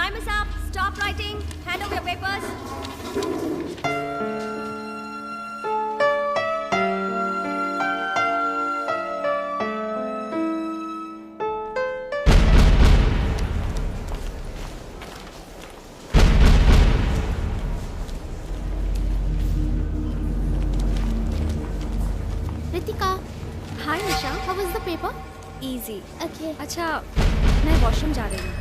Time is up. Stop writing. Hand over your papers. Ritika. Hi Nisha. How was the paper? Easy. Okay. अच्छा, मैं washroom जा रही हूँ.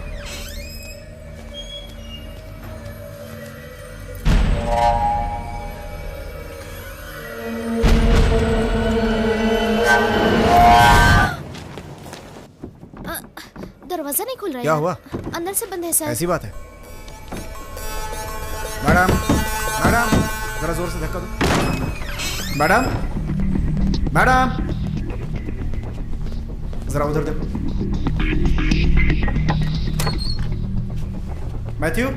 दरवाजा नहीं खुल रहा है. क्या हुआ? अंदर से बंद है सर. ऐसी बात है. मैडम, मैडम, जरा जोर से धक्का दो. मैडम, मैडम, जरा उधर देखो. मैथ्यू,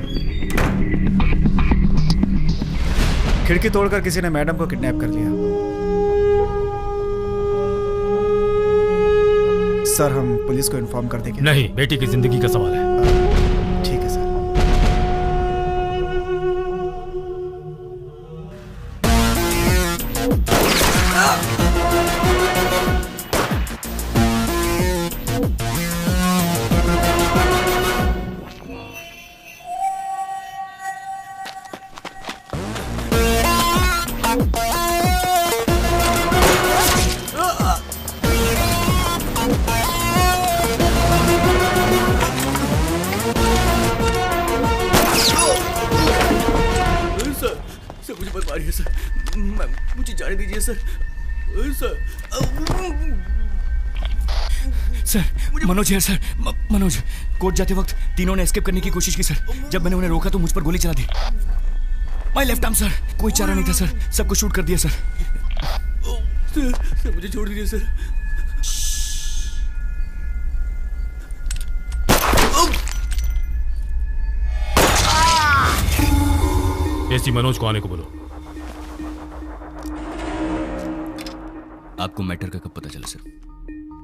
खिड़की तोड़कर किसी ने मैडम को किडनैप कर लिया. सर, हम पुलिस को इन्फॉर्म कर देंगे. नहीं, बेटी की जिंदगी का सवाल है. ठीक है सर. मुझे जाने दीजिए सर. सर, मनोज है सर. मनोज, कोर्ट जाते वक्त तीनों ने एस्केप करने की कोशिश की सर. जब मैंने उन्हें रोका तो मुझ पर गोली चला दी. My left arm sir. कोई चारा नहीं था सर. सबको शूट कर दिया सर. सर मुझे छोड़ दीजिए सर. एसी मनोज को आने को बोलो. आपको मैटर का कब पता चला सर?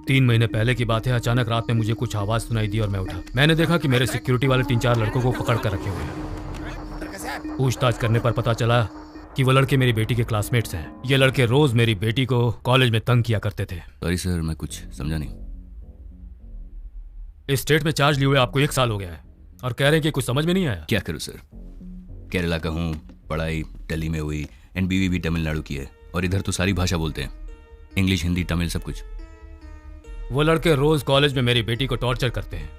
3 महीने पहले की बात है. अचानक रात में मुझे कुछ आवाज सुनाई दी और मैं उठा. मैंने देखा कि मेरे सिक्योरिटी वाले 3-4 लड़कों को पकड़ कर रखे हुए हैं. पूछताछ करने पर पता चला कि वो लड़के मेरी बेटी के क्लासमेट्स हैं. ये लड़के रोज मेरी बेटी को कॉलेज में तंग किया करते थे. सॉरी सर, मैं कुछ समझा नहीं. इस स्टेट में चार्ज लिए हुए आपको 1 साल हो गया है और कह रहे हैं कि कुछ समझ में नहीं आया. क्या करूं सर? केरला का हूँ, पढ़ाई दिल्ली में हुई, एंड बीवी भी तमिलनाडु की है. और इधर तो सारी भाषा बोलते हैं, इंग्लिश, हिंदी, तमिल, सब कुछ. वो लड़के रोज कॉलेज में मेरी बेटी को टॉर्चर करते हैं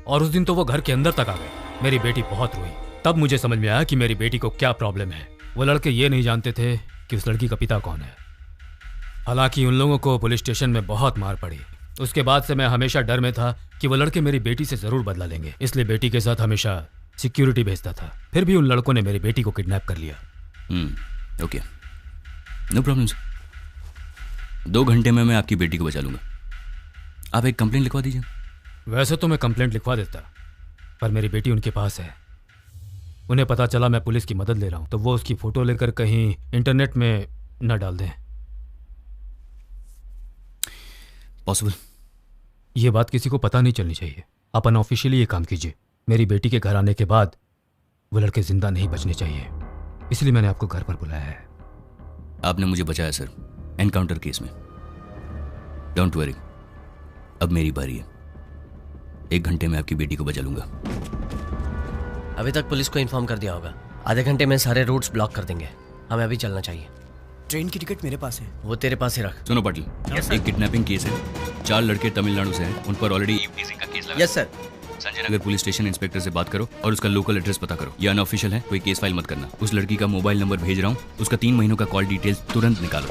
और उस दिन तो वो घर के अंदर तक आ गए. मेरी बेटी बहुत रोई. तब मुझे समझ में आया कि मेरी बेटी को क्या प्रॉब्लम है. वो लड़के ये नहीं जानते थे कि उस लड़की का पिता कौन है. हालांकि उन लोगों को पुलिस स्टेशन में बहुत मार पड़ी. उसके बाद से मैं हमेशा डर में था कि वो लड़के मेरी बेटी से जरूर बदला लेंगे. इसलिए बेटी के साथ हमेशा सिक्योरिटी भेजता था. फिर भी उन लड़कों ने मेरी बेटी को किडनैप कर लिया. Okay, no problem sir. 2 घंटे में मैं आपकी बेटी को बचा लूंगा. आप एक कंप्लेंट लिखवा दीजिए. वैसे तो मैं कंप्लेंट लिखवा देता, पर मेरी बेटी उनके पास है. उन्हें पता चला मैं पुलिस की मदद ले रहा हूं तो वो उसकी फोटो लेकर कहीं इंटरनेट में न डाल दें. पॉसिबल? ये बात किसी को पता नहीं चलनी चाहिए. आप अनऑफिशियली ये काम कीजिए. मेरी बेटी के घर आने के बाद वो लड़के जिंदा नहीं बचने चाहिए. इसलिए मैंने आपको घर पर बुलाया है. आपने मुझे बचाया सर, एनकाउंटर केस में. डोंट वरी, अब मेरी बारी है. 1 घंटे में आपकी बेटी को बचा लूंगा. अभी तक पुलिस को इन्फॉर्म कर दिया होगा. आधे घंटे में सारे रूट्स ब्लॉक कर देंगे. हमें अभी चलना चाहिए. ट्रेन की टिकट मेरे पास है. वो तेरे पास ही रख. सुनो पाटिल, एक किडनैपिंग केस है. 4 लड़के तमिलनाडु से हैं. उन पर ऑलरेडी ईवटीजिंग का केस लगा. Yes sir. Sanjay Nagar police station inspector से बात करो और उसका लोकल एड्रेस पता करो. ये अनऑफिशियल है, कोई केस फाइल मत करना. उस लड़की का मोबाइल नंबर भेज रहा हूँ. उसका 3 महीनों का कॉल डिटेल्स तुरंत निकालो.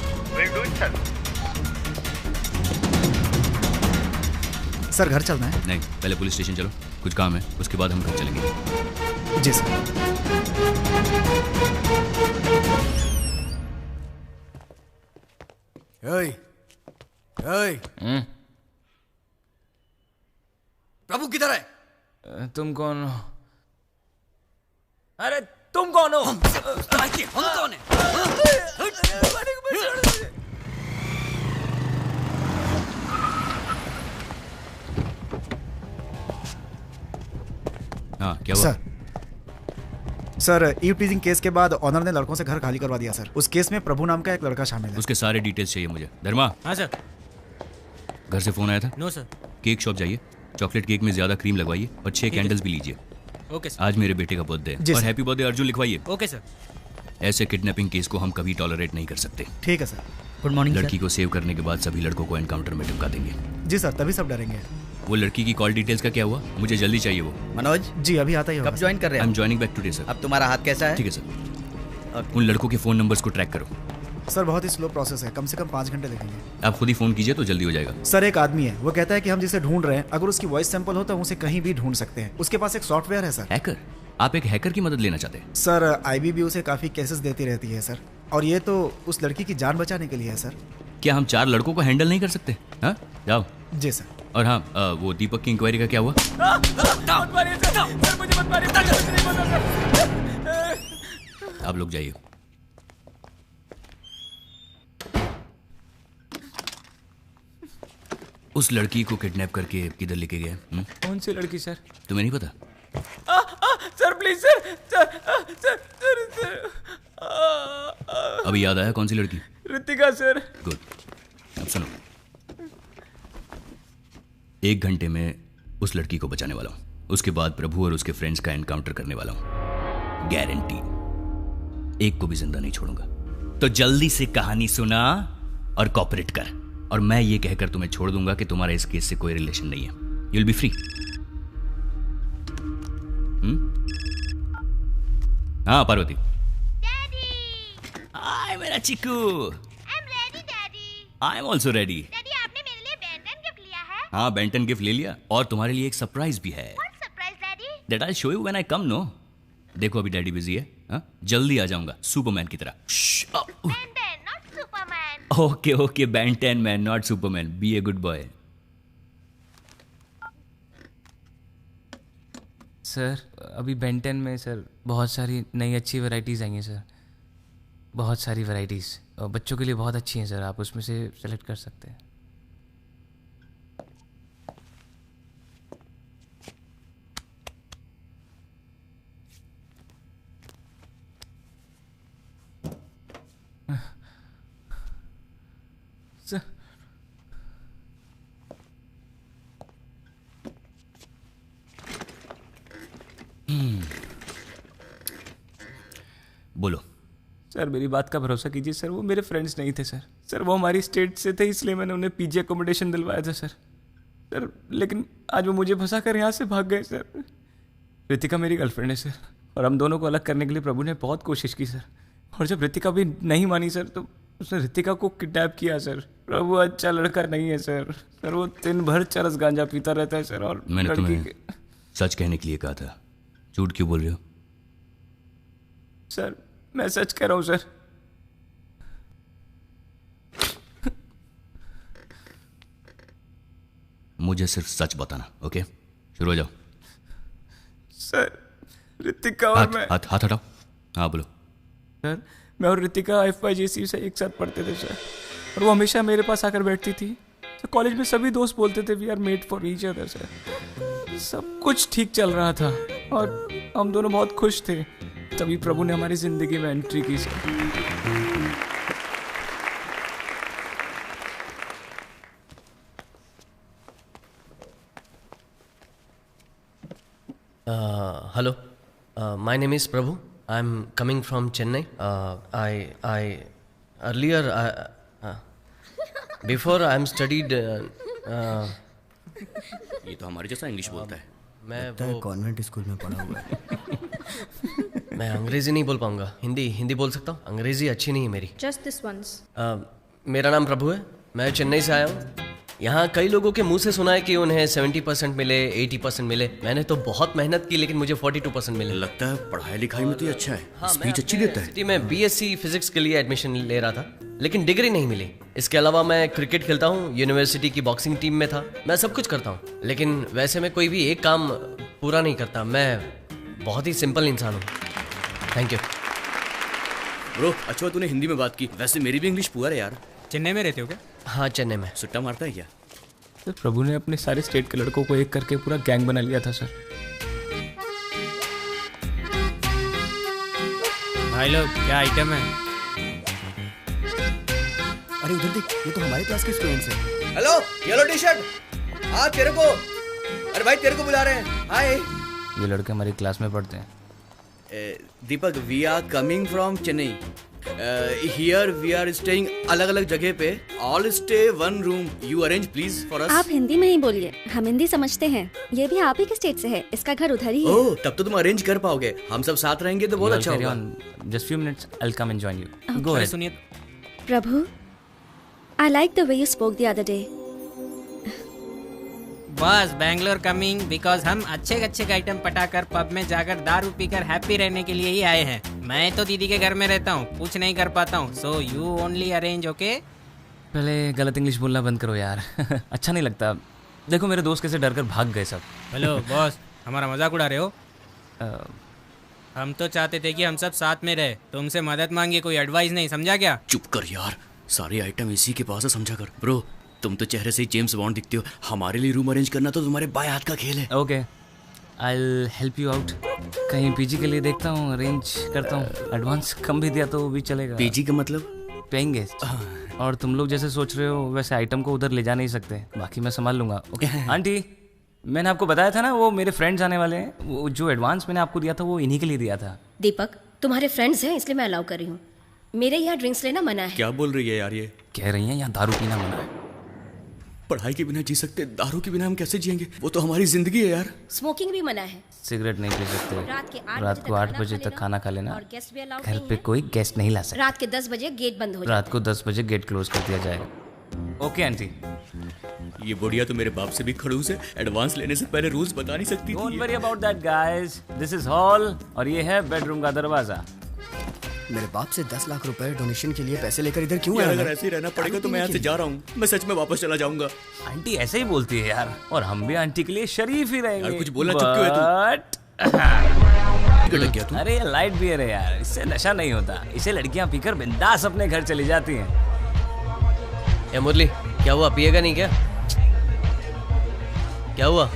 सर, घर चलना है? नहीं, पहले पुलिस स्टेशन चलो, कुछ काम है, उसके बाद हम घर चलेंगे. जी सर. प्रभु किधर है? तुम कौन हो? अरे तुम कौन हो? हम कौन है? हाँ क्या हुआ? सर ईव टीजिंग केस के बाद ऑनर ने लड़कों से घर खाली करवा दिया सर। उस केस में प्रभु नाम का एक लड़का शामिल है। उसके सारे डिटेल्स चाहिए मुझे। धर्मा, हाँ सर। घर से फोन आया था? No sir. केक शॉप जाइए, चॉकलेट केक में ज्यादा क्रीम लगवाइए और 6 कैंडल्स भी लीजिए। Okay sir. आज मेरे बेटे का बर्थडे है और हैप्पी बर्थडे अर्जुन लिखवाइए। Okay sir. ऐसे किडनैपिंग केस को हम कभी टॉलरेट नहीं कर सकते। ठीक है सर। गुड मॉर्निंग लड़की को सेव करने के बाद सभी लड़कों को एनकाउंटर में टिपका देंगे। जी सर, तभी सब डरेंगे। वो लड़की की कॉल डिटेल्स का क्या हुआ? मुझे जल्दी चाहिए वो। मनोज, जी अभी आता ही होगा। कब ज्वाइन कर रहे आई हैं? Am joining back today sir. अब तुम्हारा हाथ कैसा है? ठीक है सर। उन लड़कों के फोन नंबर्स को ट्रैक करो। सर बहुत ही स्लो प्रोसेस है, कम से कम 5 घंटे लगेंगे। आप खुद ही फोन कीजिए तो जल्दी हो जाएगा। सर एक आदमी है, वो कहता है कि हम जिसे ढूंढ रहे हैं अगर उसकी वॉइस सैंपल हो तो हम उसे कहीं भी ढूंढ सकते हैं। उसके पास एक सॉफ्टवेयर है सर। हैकर? आप एक हैकर की मदद लेना चाहते हैं? सर आईबीबी उसे काफी केसेस देती रहती है सर, और ये तो उस लड़की की जान बचाने के लिए है सर। क्या हम 4 लड़कों को हैंडल नहीं कर सकते? हाँ जाओ। जी सर। और हाँ, वो दीपक की इंक्वायरी का क्या हुआ? आप लोग जाइए। उस लड़की को किडनैप करके किधर लेके गए? कौन सी लड़की सर? तुम्हें नहीं पता? Sir please sir. अभी याद आया कौन सी लड़की? ऋतिका सर। गुड। अब सुनो, 1 घंटे में उस लड़की को बचाने वाला हूं। उसके बाद प्रभु और उसके फ्रेंड्स का एनकाउंटर करने वाला हूं, गारंटी। एक को भी जिंदा नहीं छोड़ूंगा। तो जल्दी से कहानी सुना और कॉपरेट कर, और मैं ये कहकर तुम्हें छोड़ दूंगा कि तुम्हारा इस केस से कोई रिलेशन नहीं है। You will be free. हाँ पार्वती। हाय मेरा chikoo. I am also ready. आपने मेरे लिए बेंटन गिफ्ट लिया है? हाँ बेंटन गिफ्ट ले लिया, और तुम्हारे लिए एक सरप्राइज भी है। What surprise, Daddy? That I show you when I come. No, देखो अभी डैडी बिजी है। हाँ जल्दी आ जाऊंगा, सुपरमैन की तरह। Benton, not Superman. Okay okay, Benton man not superman. Be a good boy. Sir अभी बेंटन में सर बहुत सारी नई अच्छी वैरायटीज़ आई हैं सर, बहुत सारी वैरायटीज़, और बच्चों के लिए बहुत अच्छी हैं सर। आप उसमें से सेलेक्ट कर सकते हैं। सर बोलो। सर मेरी बात का भरोसा कीजिए सर, वो मेरे फ्रेंड्स नहीं थे सर। सर वो हमारी स्टेट से थे, इसलिए मैंने उन्हें पीजी अकोमोडेशन दिलवाया था सर। सर लेकिन आज वो मुझे फंसा कर यहाँ से भाग गए सर। ऋतिका मेरी गर्लफ्रेंड है सर, और हम दोनों को अलग करने के लिए प्रभु ने बहुत कोशिश की सर। और जब ऋतिका भी नहीं मानी सर, तो उसने ऋतिका को किडनैप किया सर। प्रभु अच्छा लड़का नहीं है सर। सर वो दिन भर चरस गांजा पीता रहता है सर। और मैंने लड़की तुम्हें सच कहने के लिए कहा था, झूठ क्यों बोल रहे हो? सर मैं सच कह रहा हूँ सर। मुझे सिर्फ सच बताना, ओके? शुरू हो जाओ। सर ऋतिका और हाथ मैं हाथ हाथ हटाओ। हाँ बोलो। सर मैं और ऋतिका FYJC से एक साथ पढ़ते थे सर, और वो हमेशा मेरे पास आकर बैठती थी। सर कॉलेज में सभी दोस्त बोलते थे we are made for each other sir. सब कुछ ठीक चल रहा था और हम दोनों बहुत खुश थे। तभी प्रभु ने हमारी जिंदगी में एंट्री की sir. Hello, my name is Prabhu. I'm coming from Chennai. I earlier before I'm studied. ये तो हमारे जैसा इंग्लिश बोलता है। मैं कॉन्वेंट स्कूल में पढ़ा हुआ है। मैं अंग्रेजी नहीं बोल पाऊंगा, हिंदी बोल सकता हूँ। अंग्रेजी अच्छी नहीं है मेरी। Just this once. मेरा नाम प्रभु है, मैं चेन्नई से आया हूँ। यहाँ कई लोगों के मुंह से सुना है कि उन्हें 70% मिले, 80% मिले। मैंने तो बहुत मेहनत की, लेकिन मुझे 42% मिले। लगता है पढ़ाई लिखाई में तो ये अच्छा है। हाँ, स्पीच अच्छी देता है। सिटी में BSc फिजिक्स के लिए एडमिशन ले रहा था, लेकिन डिग्री नहीं मिली। इसके अलावा मैं क्रिकेट खेलता हूँ, यूनिवर्सिटी की बॉक्सिंग टीम में था। मैं सब कुछ करता हूँ, लेकिन वैसे मैं कोई भी एक काम पूरा नहीं करता। मैं बहुत ही सिंपल इंसान हूँ। थैंक यू ब्रो, अच्छा तूने हिंदी में बात की। वैसे मेरी भी इंग्लिश पुअर है यार। चेन्नई में रहते हो क्या? हाँ चेन्नई में। सुट्टा मारता है क्या? सर प्रभु ने अपने सारे स्टेट के लड़कों को एक करके पूरा गैंग बना लिया था सर। भाई लोग क्या आइटम है? अरे उधर देख, ये तो हमारे क्लास के स्टूडेंट्स हैं। Hello, yellow T shirt. हाँ तेरे को, अरे भाई तेरे को बुला रहे हैं। हाय। ये लड़के हमारी क्लास में पढ़ते हैं। Deepak, we are coming from Chennai. Here we are staying अलग अलग जगह पे। All stay one room. You arrange please for us. आप हिंदी में ही बोलिए, हम हिंदी समझते हैं। ये भी आप ही के स्टेट से है, इसका घर उधर ही है। ओह, तब तो तुम अरेंज कर पाओगे। हम सब साथ रहेंगे तो बहुत अच्छा होगा। Just few minutes, I'll come and join you. Go ahead. सुनिए, प्रभु, I like the way you spoke the other day. बस बैंगलोर कमिंग बिकॉज हम अच्छे अच्छे आइटम पटाकर पब में जाकर दारू पीकर हैप्पी रहने के लिए ही आए हैं। मैं तो दीदी के घर में रहता हूँ, कुछ नहीं कर पाता हूँ। So you only arrange, okay? पहले गलत इंग्लिश बोलना बंद करो यार। अच्छा नहीं लगता। देखो मेरे दोस्त कैसे डर कर भाग गए सब। हेलो बॉस, हमारा मजाक उड़ा रहे हो? हम तो चाहते थे कि हम सब साथ में रहे, तुमसे मदद मांगिए, कोई एडवाइस नहीं, समझा क्या? चुप कर यार, सारे आइटम इसी के पास है, समझा कर। ब्रो, तुम तो चेहरे से ही जेम्स बॉन्ड दिखते हो। हमारे लिए रूम अरेंज करना तो तुम्हारे बाएं हाथ का खेल है। Okay, I'll help you out. कहीं पीजी के लिए देखता हूँ, अरेंज करता हूँ। एडवांस कम भी दिया तो भी चलेगा। पीजी का मतलब? Paying guest. और तुम लोग जैसे सोच रहे हो वैसे आइटम को उधर ले जा नहीं सकते, बाकी मैं संभाल लूंगा। ओके आंटी, मैंने आपको बताया था ना वो मेरे फ्रेंड्स आने वाले हैं। वो जो एडवांस मैंने आपको दिया था वो इन्हीं के लिए दिया था। दीपक, तुम्हारे फ्रेंड्स हैं इसलिए मैं अलाउ कर रही हूँ। मेरे यहाँ ड्रिंक्स लेना मना है। क्या बोल रही है यार ये? कह रही हैं यहाँ दारू पीना मना है। पढ़ाई के बिना जी सकते, दारू के बिना हम कैसे जिएंगे? वो तो हमारी जिंदगी है यार। स्मोकिंग भी मना है। सिगरेट नहीं पी सकते। रात को 8 बजे तक खाना खा लेना। और गेस्ट भी अलाउड घर नहीं पे है। कोई गेस्ट नहीं ला सकता। रात के 10 बजे गेट बंद हो जाता है। रात को 10 बजे गेट क्लोज कर दिया जाएगा। Okay aunty. ये बुढ़िया तो मेरे बाप से भी खड़ूस है। एडवांस लेने से पहले रूल्स बता नहीं सकती। Don't worry about that guys, this is hall और ये है बेडरूम का दरवाजा। मेरे बाप से 10 लाख रुपए डोनेशन के लिए पैसे लेकर इधर क्यों यार आया? अगर ऐसे ही रहना पड़ेगा तो मैं यहाँ से जा रहा हूँ। मैं सच में वापस चला जाऊंगा। आंटी ऐसे ही बोलती है यार, और हम भी आंटी के लिए शरीफ ही रहेंगे। यार कुछ बोलना चुप क्यों है तू? अरे ये लाइट बियर है यार, इससे नशा नहीं होता। इसे लड़कियां पीकर बिंदास अपने घर चली जाती हैं। ए मुरली, क्या हुआ? पिएगा नहीं क्या? क्या हुआ?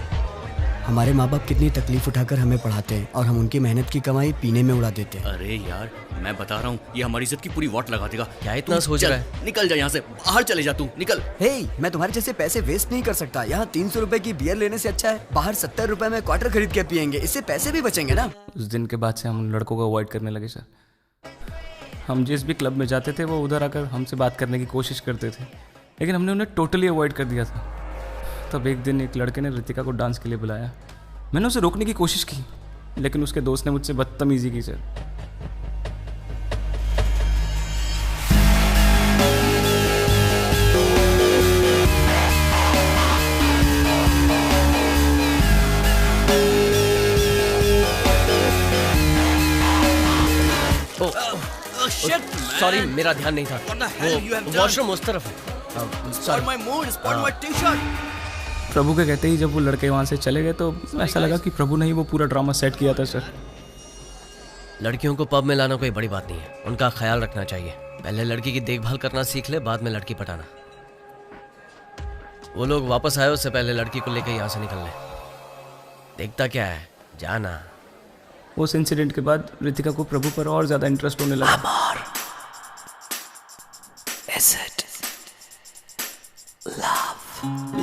हमारे माँ बाप कितनी तकलीफ उठाकर हमें पढ़ाते हैं और हम उनकी मेहनत की कमाई पीने में उड़ा देते हैं। अरे यार मैं बता रहा हूँ, ये हमारी इज्जत की पूरी वाट लगा देगा। क्या इतना सोच रहा है? निकल जा यहाँ से, बाहर चले जा तू, निकल। हे, मैं तुम्हारे जैसे पैसे वेस्ट नहीं कर सकता। यहाँ 300 रुपए की बियर लेने से अच्छा है बाहर 70 रुपए में क्वार्टर खरीद के पियेंगे, इससे पैसे भी बचेंगे ना। उस दिन के बाद से हम लड़कों को अवॉइड करने लगे सर। हम जिस भी क्लब में जाते थे वो उधर आकर हमसे बात करने की कोशिश करते थे, लेकिन हमने उन्हें टोटली अवॉइड कर दिया था। तब एक दिन एक लड़के ने रितिका को डांस के लिए बुलाया। मैंने उसे रोकने की कोशिश की, लेकिन उसके दोस्त ने मुझसे बदतमीजी की सर। सॉरी, मेरा ध्यान नहीं था। वो वॉशरूम उस तरफ है। प्रभु के कहते ही जब वो लड़के वहाँ से चले गए तो ऐसा लगा कि प्रभु ने ही वो पूरा ड्रामा सेट किया था सर। लड़कियों को पब में लाना कोई बड़ी बात नहीं है, उनका ख्याल रखना चाहिए। पहले लड़की की देखभाल करना सीख ले, बाद में लड़की पटाना। वो लोग वापस आए उससे पहले लड़की को लेकर यहाँ से निकल ले। देखता क्या है, जाना। उस इंसिडेंट के बाद रितिका को प्रभु पर और ज्यादा इंटरेस्ट होने लगा।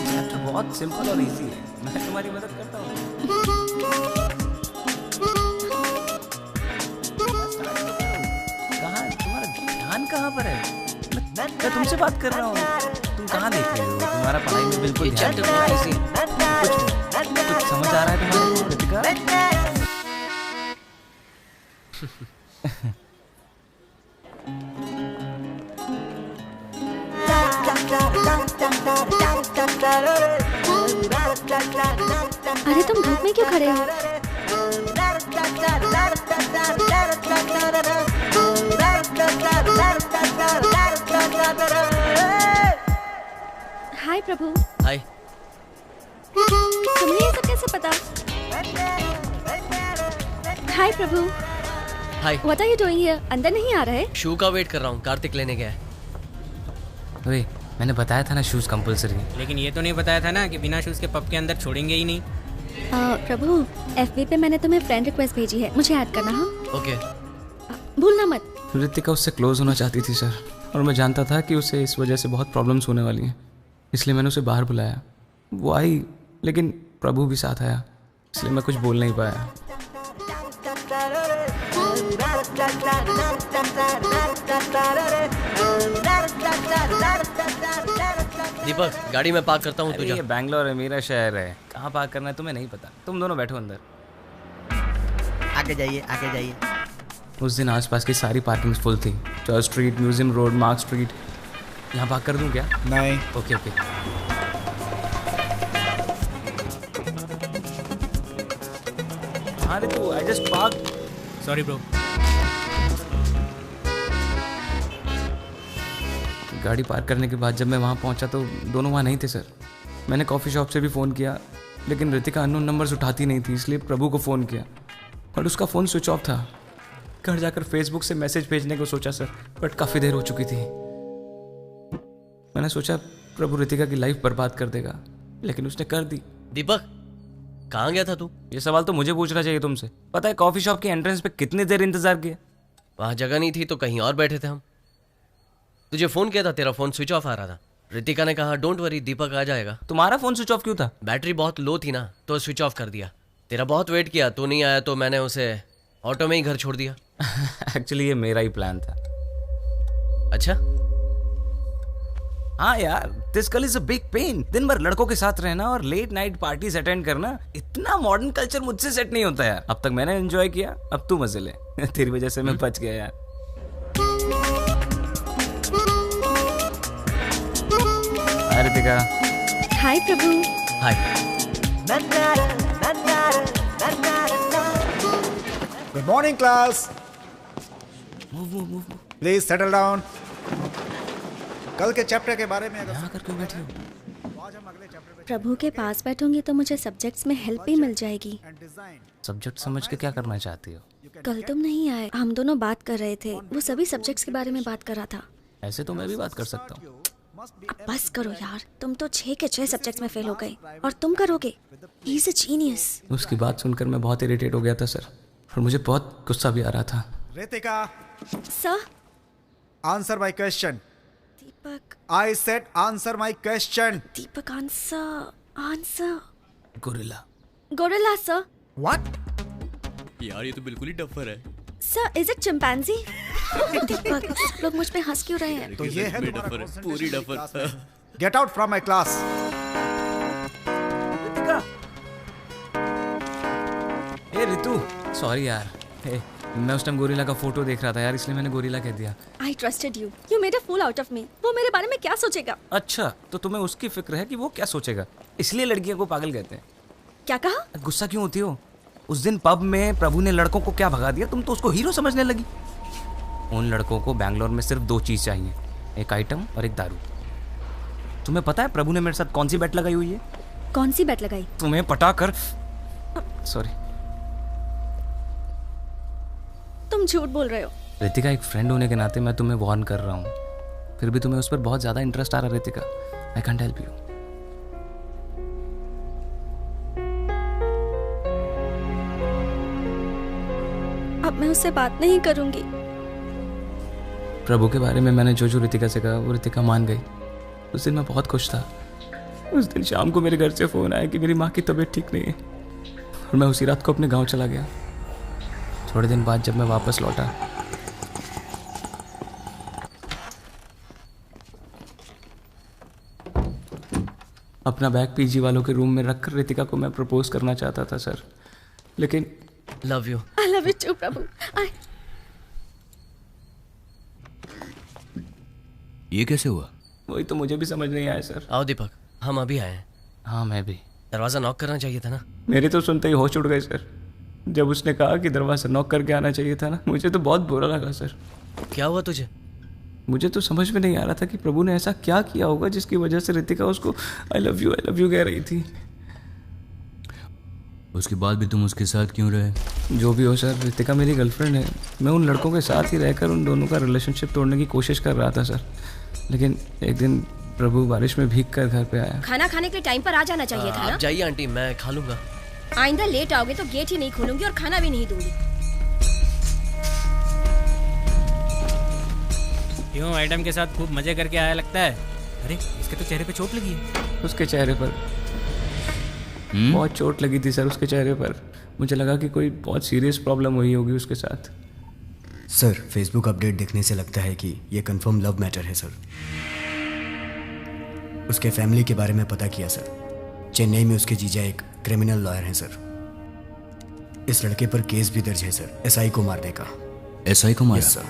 चैप्टर बहुत सिंपल और इजी है, मैं तुम्हारी मदद करता हूँ। कहाँ तुम्हारा ध्यान कहाँ पर है? मैं तुमसे बात कर रहा हूँ, तुम कहाँ देख रहे हो? तुम्हारा पढ़ाई में बिल्कुल ध्यान नहीं है। कुछ समझ आ रहा है तुम्हारे को रितिका? अरे तुम धूप में क्यों खड़े हो? हाय प्रभु। हाय। तुम्हें ये सब कैसे पता? हाय प्रभु। हाय। What are you doing here? अंदर नहीं आ रहे? शू का वेट कर रहा हूँ, कार्तिक लेने गया है। वही मैंने बताया था ना, शूज कंपलसरी है। लेकिन ये तो नहीं बताया था ना कि बिना शूज के पब के अंदर छोड़ेंगे ही नहीं। प्रभु, FB पे मैंने तुम्हें फ्रेंड रिक्वेस्ट भेजी है, मुझे ऐड करना। हाँ ओके। भूलना मत। रितिका उससे क्लोज होना चाहती थी सर, और मैं जानता था कि उसे इस वजह से बहुत प्रॉब्लम्स होने वाली हैं, इसलिए मैंने उसे बाहर बुलाया। वो आई, लेकिन प्रभु भी साथ आया, इसलिए मैं कुछ बोल नहीं पाया। दीपक, गाड़ी में पार्क करता हूँ, तुझे। ये बैंगलोर है, मेरा शहर है, कहाँ पार्क करना है तुम्हें नहीं पता। तुम दोनों बैठो अंदर। आगे जाइए, आगे जाइए। उस दिन आसपास की सारी पार्किंग्स फुल थी। Church street, museum road, mark street. यहाँ पार्क कर दूँ क्या? नहीं। Okay okay. हाँ Ritu, I just park. Sorry bro. गाड़ी पार्क करने के बाद जब मैं वहाँ पहुँचा तो दोनों वहाँ नहीं थे सर। मैंने कॉफ़ी शॉप से भी फ़ोन किया, लेकिन रितिका अननोन नंबर्स उठाती नहीं थी, इसलिए प्रभु को फ़ोन किया, और उसका फ़ोन स्विच ऑफ था। घर जाकर फेसबुक से मैसेज भेजने को सोचा सर, बट काफ़ी देर हो चुकी थी। मैंने सोचा प्रभु रितिका की लाइफ बर्बाद कर देगा, लेकिन उसने कर दी। दीपक, कहाँ गया था तू? ये सवाल तो मुझे पूछना चाहिए तुमसे। पता है कॉफ़ी शॉप के एंट्रेंस पे कितनी देर इंतजार किया? वहाँ जगह नहीं थी तो कहीं और बैठे थे हम। तुझे फ़ोन किया था, तेरा फ़ोन स्विच ऑफ आ रहा था। रितिका ने कहा डोंट वरी, दीपक आ जाएगा। तुम्हारा फ़ोन स्विच ऑफ क्यों था? बैटरी बहुत लो थी ना, तो स्विच ऑफ कर दिया। तेरा बहुत वेट किया, तू नहीं आया तो मैंने उसे ऑटो में ही घर छोड़ दिया। एक्चुअली ये मेरा ही प्लान था। अच्छा? हाँ यार, this girl is a big pain. दिन भर लड़कों के साथ रहना और लेट नाइट पार्टीज अटेंड करना, इतना मॉडर्न कल्चर मुझसे सेट नहीं होता यार। अब तक मैंने एंजॉय किया, अब तू मजे ले। तेरी वजह से मैं बच गया यार। Hi Ritika. Hi Prabhu. Hi. Good morning class. Please settle down. कल के चैप्टर के बारे में यहाँ कर क्यों बैठी हो? प्रभु के पास बैठूंगी तो मुझे सब्जेक्ट्स में हेल्प भी मिल जाएगी। सब्जेक्ट समझ के क्या करना चाहती हो? कल तुम नहीं आए, हम दोनों बात कर रहे थे, वो सभी सब्जेक्ट्स के बारे में बात कर रहा था। ऐसे तो मैं भी बात कर सकता हूँ। अब बस करो यार, तुम तो 6 के 6 सब्जेक्ट्स में फेल हो गए, और तुम करोगे? He is a genius. उसकी बात सुनकर मैं बहुत इरिटेट हो गया था सर, और मुझे बहुत गुस्सा भी आ रहा था। Ritika. Sir. Answer my question. Deepak. I said answer my question. Deepak answer. Gorilla. Gorilla sir. What? यार ये तो बिल्कुल ही डफर है। Sir is it chimpanzee? Deepak, सब लोग मुझ पे हंस क्यों रहे हैं? तो ये है डफर है, पूरी duffer. Get out from my class. Ritika. A Ritu, sorry यार। हे, मैं उस टाइम गोरिल्ला का फोटो देख रहा था यार, इसलिए मैंने गोरिल्ला कह दिया। I trusted you. You made a fool out of me. वो मेरे बारे में क्या सोचेगा? अच्छा, तो तुम्हें उसकी फिक्र है कि वो क्या सोचेगा, इसलिए लड़कियों को पागल कहते हैं। क्या कहा? गुस्सा क्यों होती हो? उस दिन पब में प्रभु ने लड़कों को क्या भगा दिया, तुम तो उसको हीरो समझने लगी। उन लड़कों को बैंगलोर में सिर्फ 2 चीज चाहिए, एक आइटम और एक दारू। तुम्हें पता है प्रभु ने मेरे साथ कौन सी बेट लगाई हुई है? कौन सी बेट लगाई? तुम्हें पटा कर। सॉरी। तुम झूठ बोल रहे हो। रितिका, एक फ्रेंड होने के नाते मैं तुम्हें वार्न कर रहा हूँ, फिर भी तुम्हें उस पर बहुत ज्यादा इंटरेस्ट आ रहा है Ritika. I can't help you. अब मैं उससे बात नहीं करूंगी। प्रभु के बारे में मैंने जो रितिका से कहा, वो रितिका मान गई। उस दिन मैं बहुत खुश था। उस दिन शाम को मेरे घर से फोन आया कि मेरी माँ की तबीयत ठीक नहीं है, और मैं उसी रात को अपने गांव चला गया। थोड़े दिन बाद जब मैं वापस लौटा, अपना बैग पीजी वालों के रूम में रखकर रितिका को मैं प्रपोज करना चाहता था सर, लेकिन love you. I love you too, प्रभु। ये कैसे हुआ? वही तो मुझे भी समझ नहीं आया सर। आओ दीपक, हम अभी आए हैं। हाँ मैं भी। दरवाजा नॉक करना चाहिए था ना। मेरे तो सुनते ही होश उड़ गए सर। जब उसने कहा कि दरवाजा नॉक करके आना चाहिए था ना, मुझे तो बहुत बुरा लगा सर। क्या हुआ तुझे? मुझे तो समझ में नहीं आ रहा था कि प्रभु ने ऐसा क्या किया होगा जिसकी वजह से रितिका उसको आई लव यू कह रही थी। उसके बाद भी तुम उसके साथ क्यों रहे? जो भी हो सर, रितिका मेरी गर्लफ्रेंड है। मैं उन लड़कों के साथ ही रहकर उन दोनों का रिलेशनशिप तोड़ने की कोशिश कर रहा था सर, लेकिन एक दिन प्रभु बारिश में भीग कर घर पे आया। खाना खाने के टाइम पर आ जाना चाहिए था ना। जाइए आंटी, मैं खा लूंगा। आइंदा लेट आओगे तो गेट ही नहीं खोलूंगी और खाना भी नहीं दूंगी। क्यों आइटम के साथ खूब मजे करके आया लगता है? अरे इसके तो चेहरे पे चोट लगी है। उसके चेहरे पर बहुत चोट लगी थी सर, उसके चेहरे पर। मुझे लगा कि कोई बहुत सीरियस प्रॉब्लम हुई होगी उसके साथ। सर फेसबुक अपडेट देखने से लगता है कि ये कंफर्म लव मैटर है सर। उसके फैमिली के बारे में पता किया सर। चेन्नई में उसके जीजा एक क्रिमिनल लॉयर हैं सर। इस लड़के पर केस भी दर्ज है सर, एसआई को मारने का। एसआई को मारा? Yes sir.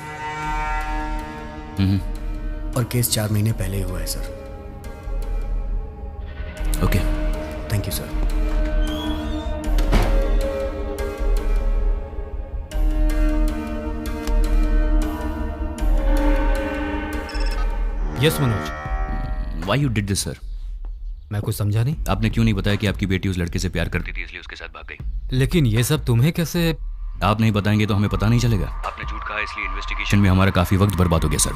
और केस 4 महीने पहले ही हुआ है sir. Okay, thank you sir. Yes Manoj. Why you did this sir? मैं कुछ समझा नहीं। आपने क्यों नहीं बताया कि आपकी बेटी उस लड़के से प्यार करती थी इसलिए उसके साथ भाग गई? लेकिन ये सब तुम्हें कैसे? आप नहीं बताएंगे तो हमें पता नहीं चलेगा। आपने झूठ कहा इसलिए इन्वेस्टिगेशन में हमारा काफी वक्त बर्बाद हो गया सर।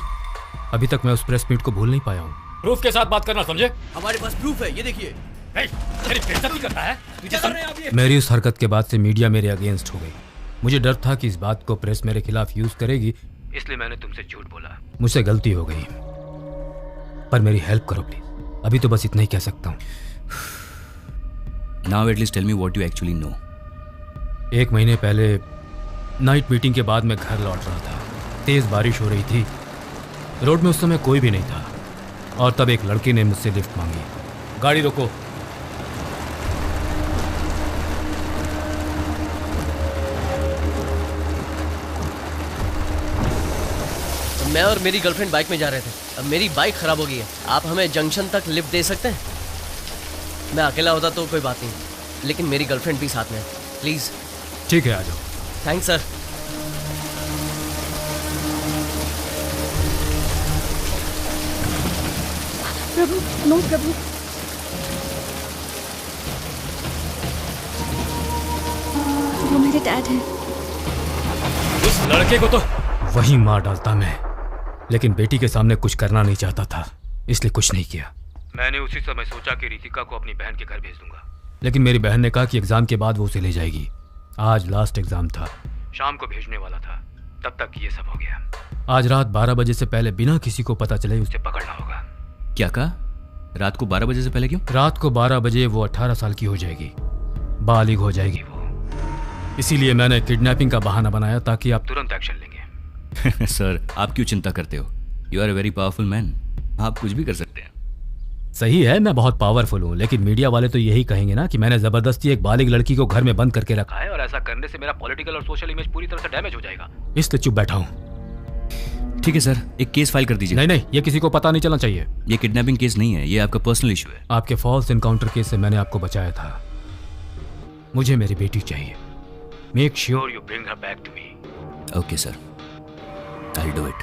अभी तक मैं उस प्रेस मीट को भूल नहीं पाया हूँ। प्रूफ के साथ बात करना, समझे? हमारे पास प्रूफ है, ये देखिए। मेरी बेइज्जती करता है। मेरी उस हरकत के बाद से मीडिया मेरे अगेंस्ट हो गई। मुझे डर था कि इस बात को प्रेस मेरे खिलाफ यूज करेगी, इसलिए मैंने तुमसे झूठ बोला। मुझसे गलती हो गई, पर मेरी हेल्प करो प्लीज। अभी तो बस इतना ही कह सकता हूँ। Now at least tell me what you actually know. 1 महीने पहले नाइट मीटिंग के बाद मैं घर लौट रहा था। तेज बारिश हो रही थी। रोड में उस समय कोई भी नहीं था और तब एक लड़की ने मुझसे लिफ्ट मांगी। गाड़ी रोको। मैं और मेरी गर्लफ्रेंड बाइक में जा रहे थे। अब मेरी बाइक खराब हो गई है। आप हमें जंक्शन तक लिफ्ट दे सकते हैं? मैं अकेला होता तो कोई बात नहीं, लेकिन मेरी गर्लफ्रेंड भी साथ में है। प्लीज। ठीक है, आ जाओ। Thanks sir. Prabhu, no Prabhu. वो मेरे डैड हैं। उस लड़के को तो वही मार डालता मैं, लेकिन बेटी के सामने कुछ करना नहीं चाहता था, इसलिए कुछ नहीं किया। मैंने उसी समय सोचा कि रितिका को अपनी बहन के घर भेज दूंगा, लेकिन मेरी बहन ने कहा कि एग्जाम के बाद वो उसे ले जाएगी। आज लास्ट एग्जाम था, शाम को भेजने वाला था, तब तक ये सब हो गया। आज रात 12 बजे से पहले बिना किसी को पता चले उसे पकड़ना होगा। क्या कहा? रात को 12 बजे से पहले क्यों? रात को 12 बजे वो 18 साल की हो जाएगी, बालिग हो जाएगी वो। इसीलिए मैंने किडनैपिंग का बहाना बनाया ताकि आप तुरंत एक्शन लेंगे। सर, आप क्यों चिंता करते हो? You are a very powerful man. आप कुछ भी कर सकते हैं। सही है, मैं बहुत पावरफुल हूँ, लेकिन मीडिया वाले तो यही कहेंगे ना कि मैंने जबरदस्ती एक बालिग लड़की को घर में बंद करके रखा है और ऐसा करने से मेरा पॉलिटिकल और सोशल इमेज पूरी तरह से डैमेज हो जाएगा, इसलिए चुप बैठा हूँ। ठीक है सर, एक केस फाइल कर दीजिए। नहीं, ये किसी को पता नहीं चलना चाहिए। ये किडनैपिंग केस नहीं है, ये आपका पर्सनल इशू है। आपके फॉल्स एनकाउंटर केस से मैंने आपको बचाया था। मुझे मेरी बेटी चाहिए। Make sure you bring her back to me. Okay sir, I will do it.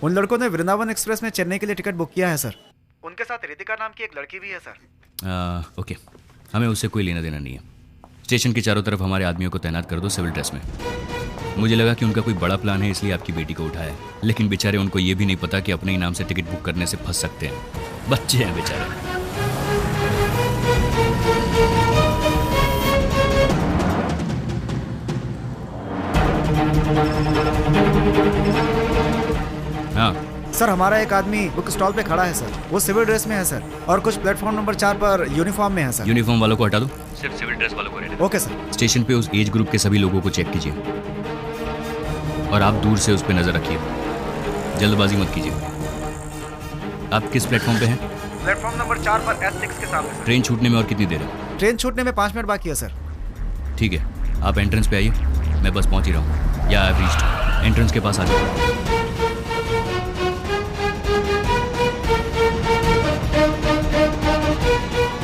उन लड़कों ने वृंदावन एक्सप्रेस में चेन्नई के लिए टिकट बुक किया है सर। उनके साथ रितिका नाम की एक लड़की भी है सर। ओके, हमें उससे कोई लेना देना नहीं है। स्टेशन के चारों तरफ हमारे आदमियों को तैनात कर दो सिविल ड्रेस में। मुझे लगा कि उनका कोई बड़ा प्लान है, इसलिए आपकी बेटी को उठाया, लेकिन बेचारे उनको ये भी नहीं पता कि अपने ही नाम से टिकट बुक करने से फंस सकते हैं। बच्चे हैं बेचारे। हाँ सर, हमारा एक आदमी बुक स्टॉल पे खड़ा है सर। वो सिविल ड्रेस में है सर, और कुछ प्लेटफॉर्म नंबर 4 पर यूनिफॉर्म में है सर। यूनिफॉर्म वालों को हटा दो, सिर्फ सिविल ड्रेस वालों को रहने दो। Okay sir. स्टेशन पे उस एज ग्रुप के सभी लोगों को चेक कीजिए और आप दूर से उस पर नजर रखिए, जल्दबाजी मत कीजिए। आप किस प्लेटफॉर्म पे हैं? प्लेटफॉर्म नंबर 4 पर S6 के सामने। ट्रेन छूटने में और कितनी देर है? ट्रेन छूटने में 5 मिनट बाकी है सर। ठीक है, आप एंट्रेंस पे आइए, मैं बस पहुंच ही रहा हूँ। या आई रीच्ड। एंट्रेंस के पास आ जाओ।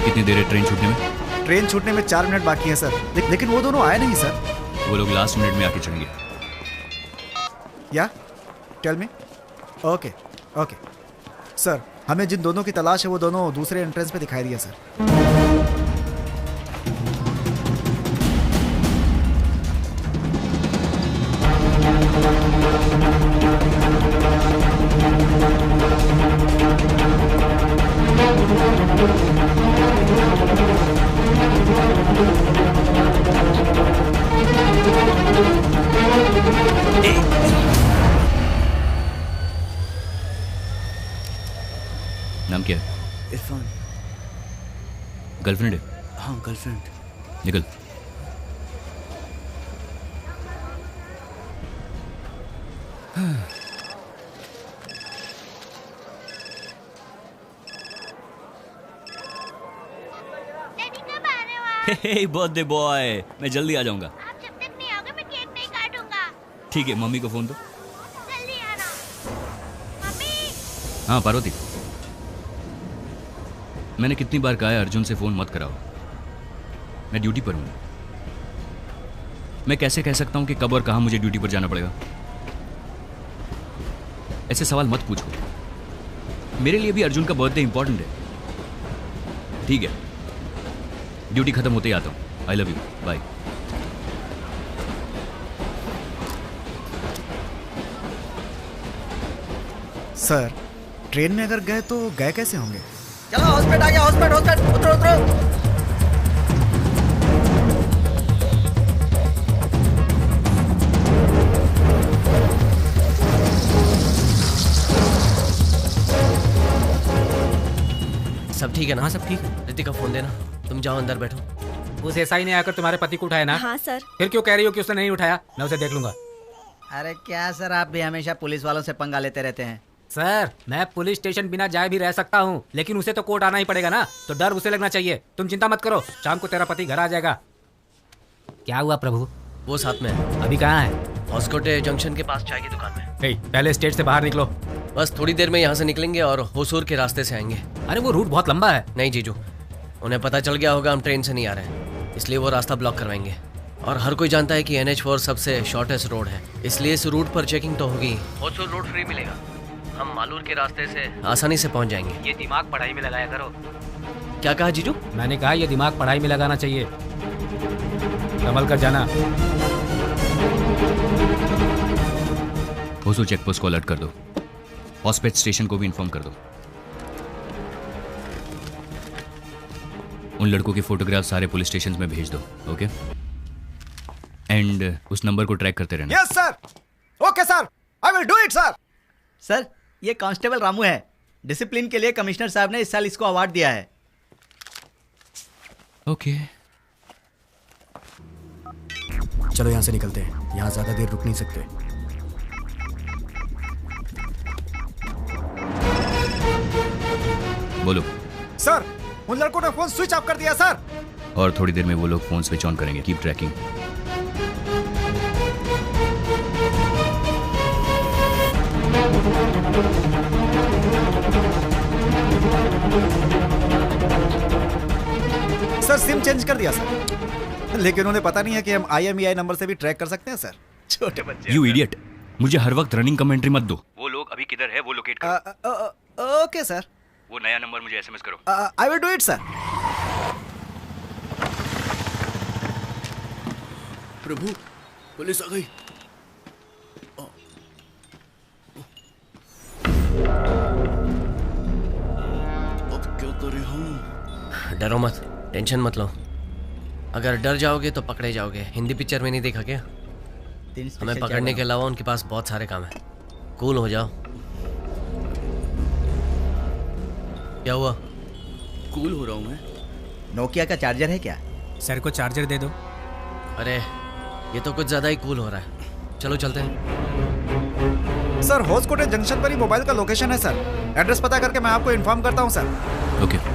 कितनी देर है ट्रेन छूटने में? ट्रेन छूटने में 4 मिनट बाकी है सर। लेकिन वो दोनों आए नहीं सर। वो लोग लास्ट मिनट में आके चढ़ेंगे। या tell me. Okay okay sir, हमें जिन दोनों की तलाश है वो दोनों दूसरे एंट्रेंस पे दिखाई दिया सर। नाम क्या है? इरफान। गर्लफ्रेंड है? हाँ गर्लफ्रेंड। निकल। हे बर्थडे बॉय, मैं जल्दी आ जाऊंगा। आप जब तक नहीं आओगे मैं केक नहीं काटूंगा। ठीक है, मम्मी को फोन दो। जल्दी आना। मम्मी। हाँ पार्वती, मैंने कितनी बार कहा है अर्जुन से फोन मत कराओ, मैं ड्यूटी पर हूँ। मैं कैसे कह सकता हूँ कि कब और कहाँ मुझे ड्यूटी पर जाना पड़ेगा? ऐसे सवाल मत पूछो। मेरे लिए भी अर्जुन का बर्थडे इंपॉर्टेंट है। ठीक है, ड्यूटी खत्म होते ही आता हूँ। I love you, bye. Sir, train में अगर गए तो गए कैसे होंगे? चलो हॉस्पिटल आ गया, हॉस्पिटल उतरो उतरो। सब ठीक है ना? हाँ सब ठीक है। रितिका फोन देना, तुम जाओ अंदर बैठो। उस एसआई ने आकर तुम्हारे पति को उठाया ना? हाँ सर। फिर क्यों कह रही हो कि उसने नहीं उठाया? मैं उसे देख लूंगा। अरे क्या सर, आप भी हमेशा पुलिस वालों से पंगा लेते रहते हैं। सर, मैं पुलिस स्टेशन बिना जाए भी रह सकता हूँ, लेकिन उसे तो कोर्ट आना ही पड़ेगा ना, तो डर उसे लगना चाहिए। तुम चिंता मत करो, शाम को तेरा पति घर आ जाएगा। क्या हुआ प्रभु? वो साथ में है। अभी कहाँ है? हॉस्कोटे जंक्शन के पास चाय की दुकान में। पहले स्टेट से बाहर निकलो। बस थोड़ी देर में यहाँ से निकलेंगे और होसूर के रास्ते से आएंगे। अरे वो रूट बहुत लंबा है। नहीं जीजू, उन्हें पता चल गया होगा हम ट्रेन से नहीं आ रहे हैं, इसलिए वो रास्ता ब्लॉक करवाएंगे। और हर कोई जानता है कि NH4 सबसे शॉर्टेस्ट रोड है, इसलिए इस रूट पर चेकिंग तो होगी। होसूर रोड फ्री मिलेगा, हम मालूर के रास्ते से आसानी से पहुंच जाएंगे। ये दिमाग पढ़ाई में लगाया करो। क्या कहा जीजू? मैंने कहा ये दिमाग पढ़ाई में लगाना चाहिए। संभल कर जाना। होसूर चेकपोस्ट को अलर्ट कर दो, हॉस्पिटल स्टेशन को भी इन्फॉर्म कर दो। उन लड़कों के फोटोग्राफ सारे पुलिस स्टेशन में भेज दो, ओके? एंड उस नंबर को ट्रैक करते रहना। Yes sir. Okay sir, I will do it sir. Sir, ये कांस्टेबल रामू है। डिसिप्लिन के लिए कमिश्नर साहब ने इस साल इसको अवार्ड दिया है। ओके। चलो यहाँ से निकलते हैं, यहाँ ज्यादा देर रुक नहीं सकते। बोलो। सर, उन लड़कों ने फोन स्विच ऑफ कर दिया सर। और थोड़ी देर में वो लोग फोन स्विच ऑन करेंगे। Keep trekking. Sir, SIM change कर दिया सर, लेकिन उन्हें पता नहीं है कि हम IMEI नंबर से भी ट्रैक कर सकते हैं सर। छोटे बच्चे। यू इडियट, मुझे हर वक्त रनिंग कमेंट्री मत दो। वो लोग अभी किधर है वो लोकेट करो। Okay sir. वो नया नंबर मुझे SMS करो। I will do it sir. Prabhu, police आ गई। अब क्या करें हम? डरो मत, टेंशन मत लो। अगर डर जाओगे तो पकड़े जाओगे। हिंदी पिक्चर में नहीं देखा क्या? हमें पकड़ने के अलावा उनके पास बहुत सारे काम है। कूल हो जाओ। क्या हुआ? कूल हो रहा हूँ मैं। नोकिया का चार्जर है क्या? सर को चार्जर दे दो। अरे ये तो कुछ ज्यादा ही कूल हो रहा है। चलो चलते हैं। सर, होसकोटे जंक्शन पर ही मोबाइल का लोकेशन है सर। एड्रेस पता करके मैं आपको इन्फॉर्म करता हूँ सर। ओके।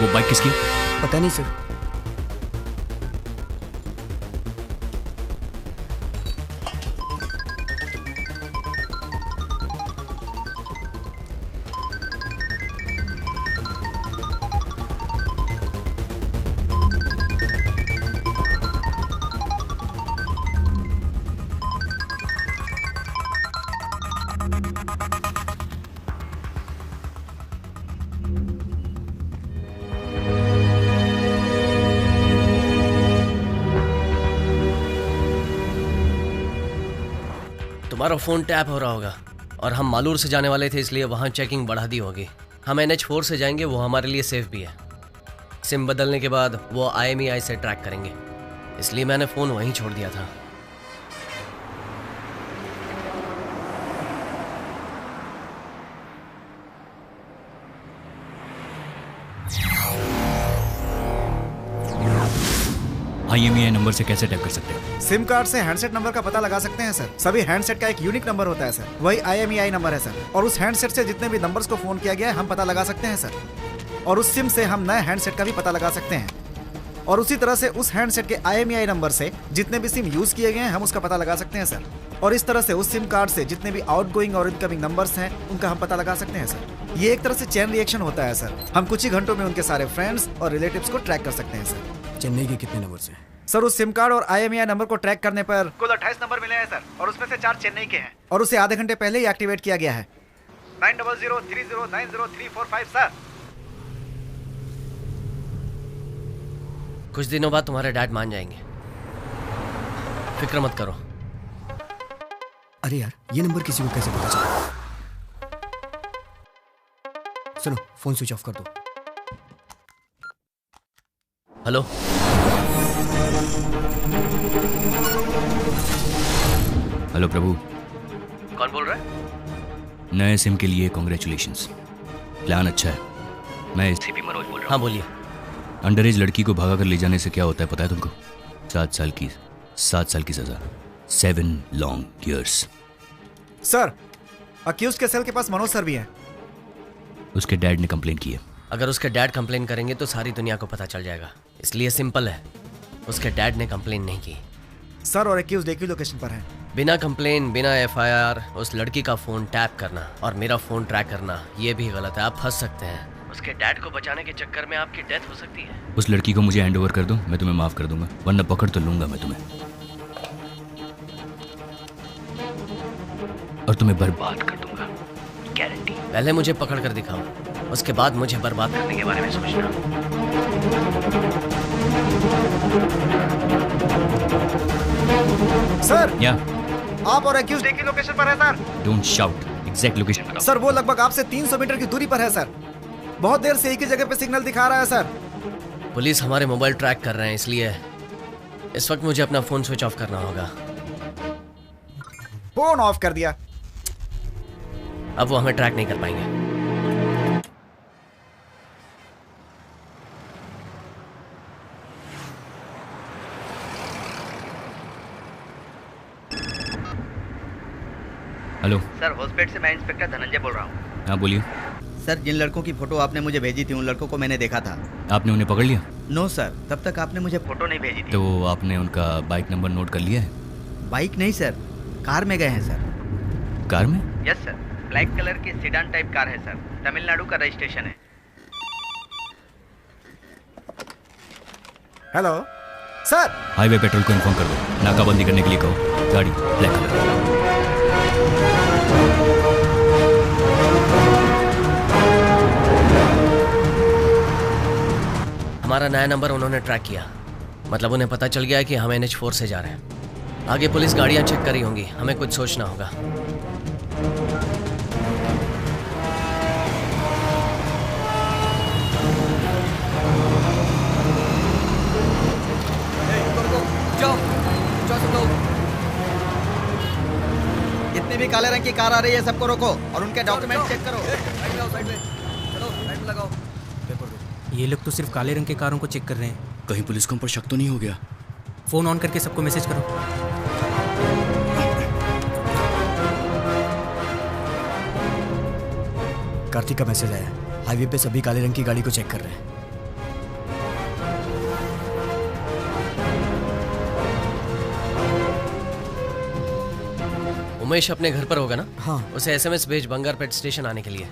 वो बाइक किसकी? पता नहीं सर। तुम्हारा फोन टैप हो रहा होगा और हम मालूर से जाने वाले थे, इसलिए वहाँ चेकिंग बढ़ा दी होगी। हम NH4 से जाएंगे, वो हमारे लिए सेफ भी है। सिम बदलने के बाद वो IMEI से ट्रैक करेंगे, इसलिए मैंने फ़ोन वहीं छोड़ दिया था। IMEI नंबर से कैसे टैप कर सकते हैं? सिम कार्ड से हैंडसेट नंबर का पता लगा सकते हैं सर। सभी हैंडसेट का एक यूनिक नंबर होता है सर, वही IMEI नंबर है सर। और उस हैंडसेट से जितने भी नंबर्स को फोन किया गया है हम पता लगा सकते हैं सर। और उस सिम से हम नए हैंडसेट का भी पता लगा सकते हैं। और उसी तरह से उस हैंडसेट के IMEI नंबर से जितने भी सिम यूज किए गए हैं हम उसका पता लगा सकते हैं सर। और इस तरह से उस सिम कार्ड से जितने भी आउटगोइंग और इनकमिंग नंबर्स हैं उनका हम पता लगा सकते हैं सर। ये एक तरह से चेन रिएक्शन होता है सर। हम कुछ ही घंटों में उनके सारे फ्रेंड्स और रिलेटिव्स को ट्रैक कर सकते हैं सर। चेन्नई के कितने नंबर से? सर उस सिम कार्ड और IMEI नंबर को ट्रैक करने पर कुल 28 नंबर मिले हैं सर, और उसमें से 4 चेन्नई के हैं और उसे आधे घंटे पहले ही एक्टिवेट किया गया है। 9003090345 सर। कुछ दिनों बाद तुम्हारे डैड मान जाएंगे, फिक्र मत करो। अरे यार, ये नंबर किसी को कैसे पता चला? सुनो, फोन स्विच ऑफ कर दो। हेलो, हेलो प्रभु। कौन बोल रहा है? नए सिम के लिए कॉन्ग्रेचुलेशंस। प्लान अच्छा है। मैं CP मनोज बोल रहा हूँ। हाँ बोलिए। अंडर एज लड़की को भगा कर ले जाने से क्या होता है पता है तुमको? 7 साल की सजा, 7 लॉन्ग ईयर्स। सर, अक्यूज के सेल के पास मनोज सर भी हैं। उसके डैड ने कंप्लेन की है। अगर उसके डैड कंप्लेन करेंगे तो सारी दुनिया को पता चल जाएगा, इसलिए सिंपल है, उसके डैड ने कंप्लेन नहीं की। सर, और अक्यूज एक ही लोकेशन पर है। बिना कंप्लेन, बिना FIR उस लड़की का फोन टैप करना और मेरा फोन ट्रैक करना, ये भी गलत है। आप फंस सकते हैं। उसके डैड को बचाने के चक्कर में आपकी डेथ हो सकती है। उस लड़की को मुझे हैंड ओवर कर दो, मैं तुम्हें माफ कर दूंगा, वरना पकड़ तो लूंगा मैं तुम्हें और तुम्हें बर्बाद कर दूंगा, गारंटी। पहले मुझे पकड़ कर दिखाओ, उसके बाद मुझे बर्बाद करने के बारे में सोचना। सर, या आप और एक्यूज एक ही लोकेशन पर है sir. Don't shout, exact location बताओ। सर, वो लगभग आपसे 300 मीटर की दूरी पर है सर। बहुत देर से एक ही जगह पे सिग्नल दिखा रहा है सर। पुलिस हमारे मोबाइल ट्रैक कर रहे हैं, इसलिए इस वक्त मुझे अपना फोन स्विच ऑफ करना होगा। फोन ऑफ कर दिया। अब वो हमें ट्रैक नहीं कर पाएंगे। हेलो सर, हॉस्पिटल से मैं इंस्पेक्टर धनंजय बोल रहा हूँ। हाँ बोलिए। सर, जिन लड़कों की फोटो आपने मुझे भेजी थी उन लड़कों को मैंने देखा था। आपने उन्हें पकड़ लिया? नो सर, तब तक आपने मुझे फोटो नहीं भेजी थी। तो आपने उनका बाइक नंबर नोट कर लिया है? बाइक नहीं सर, कार में गए हैं सर। कार में? यस सर, ब्लैक कलर की सीडान टाइप कार है सर, तमिलनाडु का रजिस्ट्रेशन है। Hello sir. हाईवे पेट्रोल को इन्फॉर्म कर दो, नाकाबंदी करने के लिए कहो। गाड़ी ब्लैक कलर। हमारा नया नंबर उन्होंने ट्रैक किया, मतलब उन्हें पता चल गया कि हम NH4 से जा रहे हैं। आगे पुलिस गाड़ियां चेक करी होंगी, हमें कुछ सोचना होगा। जितने भी काले रंग की कार आ रही है सबको रोको और उनके डॉक्यूमेंट चेक करो। ये लोग तो सिर्फ काले रंग के कारों को चेक कर रहे हैं। कहीं पुलिस को हम पर शक तो नहीं हो गया? फोन ऑन करके सबको मैसेज करो। कार्तिक का मैसेज आया, हाईवे पे सभी काले रंग की गाड़ी को चेक कर रहे हैं। उमेश अपने घर पर होगा ना? हाँ। उसे SMS भेज बंगारपेट स्टेशन आने के लिए।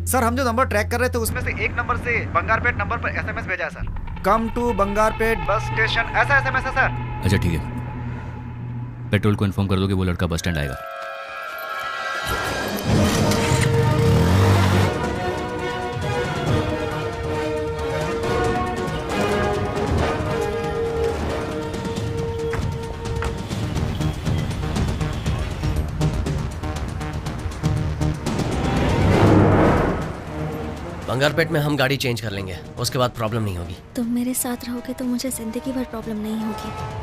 सर, हम जो नंबर ट्रैक कर रहे थे उसमें से एक नंबर से बंगारपेट नंबर पर SMS भेजा है sir. Come to Bangarpet bus station, ऐसा SMS है सर। अच्छा ठीक है, पेट्रोल को इन्फॉर्म कर दो कि वो लड़का बस स्टैंड आएगा। बंगारपेट में हम गाड़ी चेंज कर लेंगे, उसके बाद प्रॉब्लम नहीं होगी। तुम मेरे साथ रहोगे तो मुझे जिंदगी भर प्रॉब्लम नहीं होगी।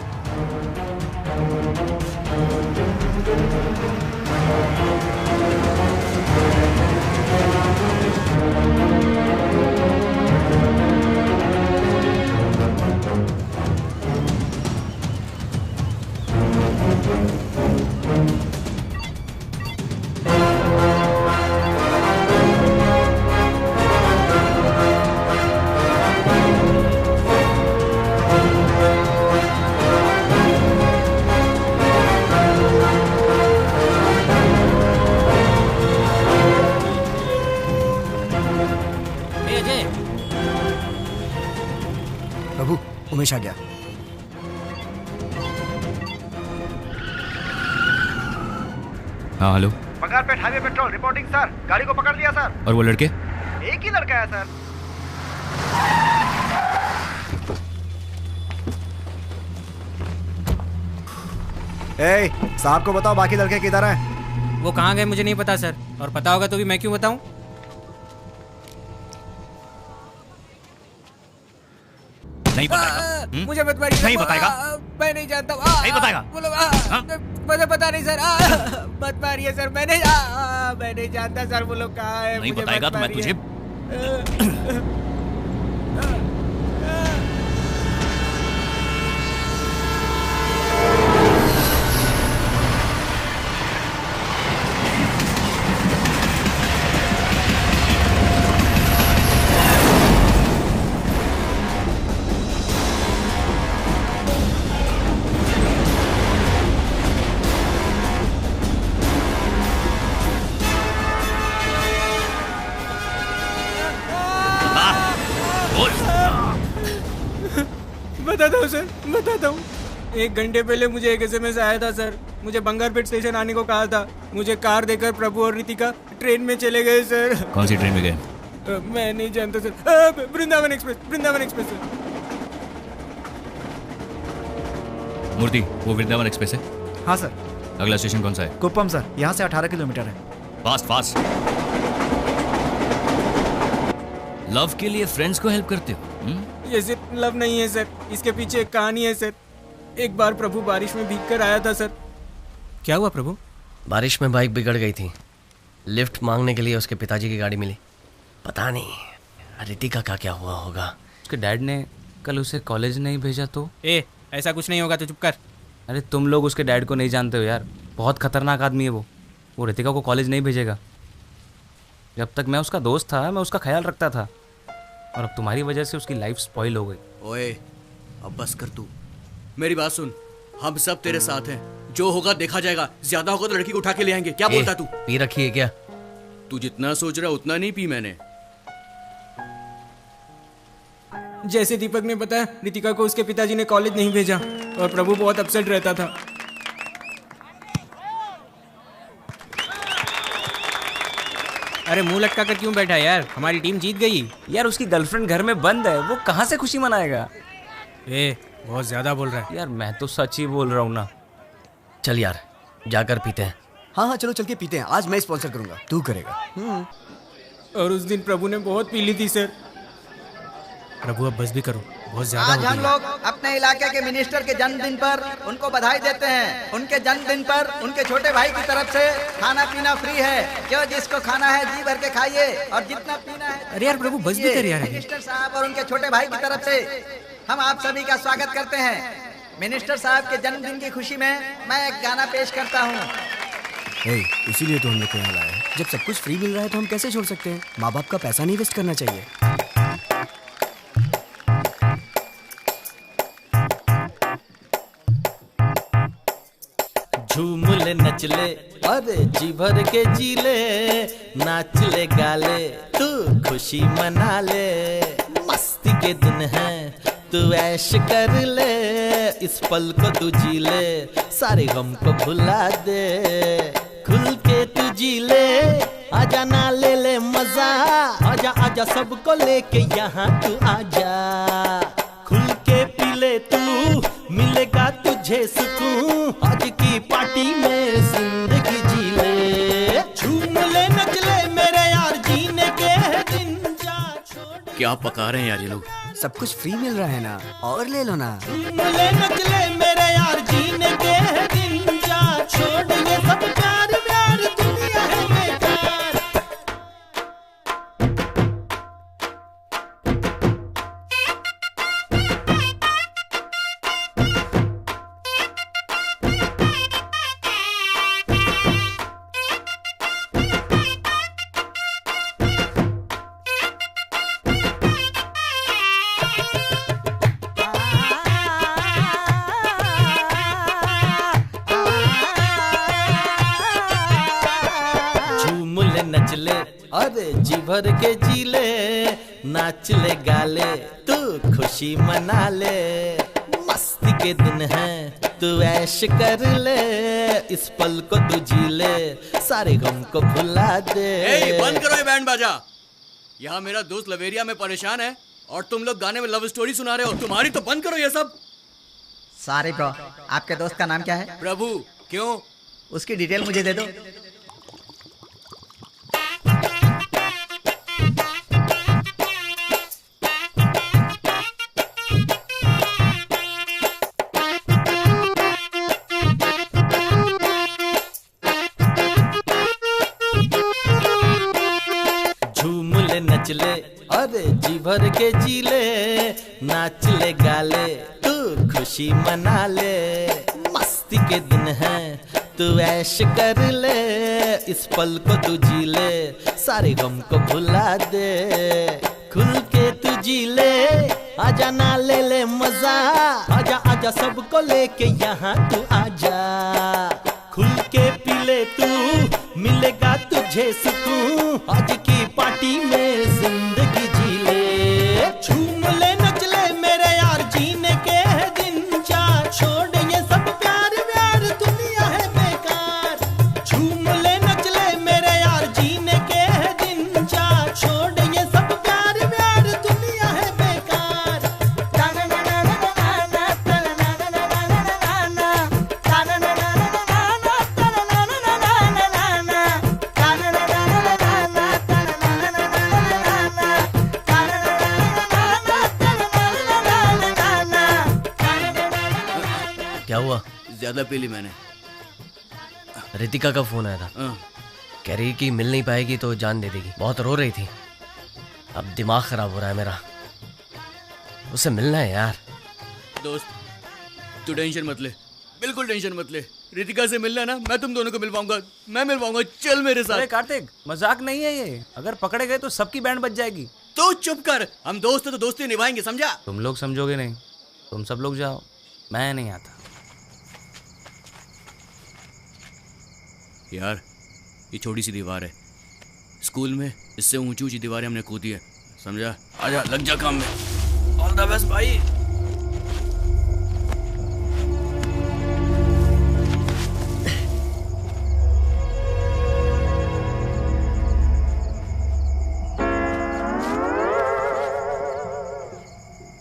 प्रभु, उमेश आ गया। हाँ hello. Bangarpet highway petrol reporting sir. गाड़ी को पकड़ लिया सर। और वो लड़के? एक ही लड़का है सर। ए, साहब को बताओ बाकी लड़के किधर हैं? वो कहाँ गए मुझे नहीं पता सर, और पता होगा तो भी मैं क्यों बताऊं? नहीं बताएगा? मुझे मत मारिए। नहीं बताएगा? मैं नहीं जानता। नहीं बताएगा? बोलो। मुझे पता नहीं सर। मत मारिए सर। मैं नहीं जानता सर वो लोग कहाँ है। नहीं बताएगा तो मैं तुझे बताता हूँ। 1 घंटे पहले मुझे एक SMS आया था सर। मुझे बंगारपेट स्टेशन आने को कहा था। मुझे कार देकर प्रभु और रितिका ट्रेन में चले गए सर। कौन सी ट्रेन में गए? मैं नहीं जानता sir. Vrindavan express sir. Murti, वो वृंदावन एक्सप्रेस है? हाँ सर। अगला स्टेशन कौन सा है? कुप्पम सर। यहाँ से 18 किलोमीटर है। फास्ट। लव के लिए फ्रेंड्स को हेल्प करते हो? ये सिर्फ लव नहीं है सर, इसके पीछे एक कहानी है सर। एक बार प्रभु बारिश में भीग कर आया था सर। क्या हुआ प्रभु? बारिश में बाइक बिगड़ गई थी। लिफ्ट मांगने के लिए उसके पिताजी की गाड़ी मिली। पता नहीं रितिका का क्या हुआ होगा। उसके डैड ने कल उसे कॉलेज नहीं भेजा तो? ऐसा कुछ नहीं होगा तो चुप कर। अरे तुम लोग उसके डैड को नहीं जानते हो यार, बहुत खतरनाक आदमी है वो रितिका को कॉलेज नहीं भेजेगा। जब तक मैं उसका दोस्त था मैं उसका ख्याल रखता था, और अब तुम्हारी वजह से उसकी लाइफ स्पॉइल हो गई। ओए अब बस कर तू, मेरी बात सुन। हम सब तेरे साथ हैं, जो होगा देखा जाएगा। ज्यादा होगा तो लड़की को उठा के ले आएंगे। क्या बोलता तू? पी रखी है क्या? तू जितना सोच रहा उतना नहीं पी मैंने। जैसे दीपक ने बताया, रितिका को उसके पिताजी ने कॉलेज नहीं भेजा और प्रभु बहुत अपसेट रहता था। अरे मुंह लटका कर क्यों बैठा यार? हमारी टीम जीत गई यार। उसकी गर्लफ्रेंड घर में बंद है, वो कहाँ से खुशी मनाएगा? बहुत ज्यादा बोल रहा है यार। मैं तो सच ही बोल रहा हूँ ना। चल यार जाकर पीते हैं। हाँ चलो चल के पीते हैं। आज मैं स्पॉन्सर करूंगा, तू करेगा। और उस दिन प्रभु ने बहुत पी ली थी सर। प्रभु अब बस भी करो, बहुत ज्यादा आज हम लोग अपने इलाके के मिनिस्टर के जन्मदिन पर उनको बधाई देते हैं। उनके जन्मदिन पर उनके छोटे भाई की तरफ से खाना पीना फ्री है। जो जिसको खाना है जी भर के खाइए और जितना पीना है। अरे यार प्रभु बस भी कर यार। मिनिस्टर साहब और उनके छोटे भाई की तरफ से हम आप सभी का स्वागत करते हैं। मिनिस्टर साहब के जन्मदिन की खुशी में मैं एक गाना पेश करता हूँ। इसीलिए तो हम लोग को यहाँ लाया है। जब सब कुछ फ्री मिल रहा है तो हम कैसे छोड़ सकते हैं? माँ बाप का पैसा नहीं वेस्ट करना चाहिए। झूम ले नच ले अरे जी भर के जी ले, नाच ले गाले तू खुशी मना ले। मस्ती के दिन है तू ऐश कर ले, इस पल को तू जी ले, सारे गम को भुला दे। खुल के तू जी आजा ना ले ले मजा, आजा आजा सबको लेके यहाँ तू आजा, खुल के पी ले तू, मिलेगा तुझे सुकून, आज की पार्टी में जिंदगी जी ले, झूम ले नच ले मेरे यार, जीने के दिन जा छोड़। क्या पका रहे हैं यार ये लोग? सब कुछ फ्री मिल रहा है ना, और ले लो ना। झूम ले नच ले मेरे यार, जीने के दिन जा छोड़, ये सब प्यार प्यार दुनिया है बेकार। नच ले अरे जी भर के जी ले, नाच ले गा ले तू खुशी मना ले, मस्ती के दिन है तू ऐश कर ले, इस पल को तू जी ले, सारे गम को भुला दे। बंद करो ये बैंड बाजा। यहाँ मेरा दोस्त लवेरिया में परेशान है और तुम लोग गाने में लव स्टोरी सुना रहे हो। तुम्हारी तो बंद करो ये सब। सॉरी ब्रो, आपके दोस्त का नाम क्या है? प्रभु। क्यों? उसकी डिटेल मुझे दे दो। नच ले अरे जी भर के जी ले, नाच ले गा ले तू खुशी मना ले, मस्ती के दिन है तू ऐश कर ले, इस पल को तू जी ले, सारे गम को भुला दे, खुल के तू जी ले, आजा ना ले ले मजा, आजा आजा सबको लेके यहाँ तू आजा, खुल के पी ले तू, मिलेगा तुझे सुकून, आज की पार्टी में जिंदगी जी ले, झूम ले नच ले मेरे यार, जीने के दिन जा छोड़, ये सब प्यार प्यार दुनिया है बेकार, झूम ले नच ले मेरे यार, जीने के दिन जा छोड़, ये सब प्यार प्यार दुनिया है बेकार। क्या हुआ? ज्यादा पी ली मैंने। रितिका का फोन आया था, कह रही कि मिल नहीं पाएगी तो जान दे देगी, बहुत रो रही थी। अब दिमाग खराब हो रहा है मेरा, उससे मिलना है यार। दोस्त तू टेंशन मत ले, बिल्कुल टेंशन मत ले। रितिका से मिलना है ना, मैं तुम दोनों को मिलवाऊंगा, मैं मिलवाऊंगा, चल मेरे साथ। अरे कार्तिक, मजाक नहीं है ये, अगर पकड़े गए तो सबकी बैंड बज जाएगी। तो चुप कर, हम दोस्त है तो दोस्ती निभाएंगे, समझा? तुम लोग समझोगे नहीं, तुम सब लोग जाओ, मैं नहीं आता। यार ये छोटी सी दीवार है, स्कूल में इससे ऊंची ऊंची दीवारें हमने कूदी है, समझा? आजा लग जा काम में। ऑल द बेस्ट भाई।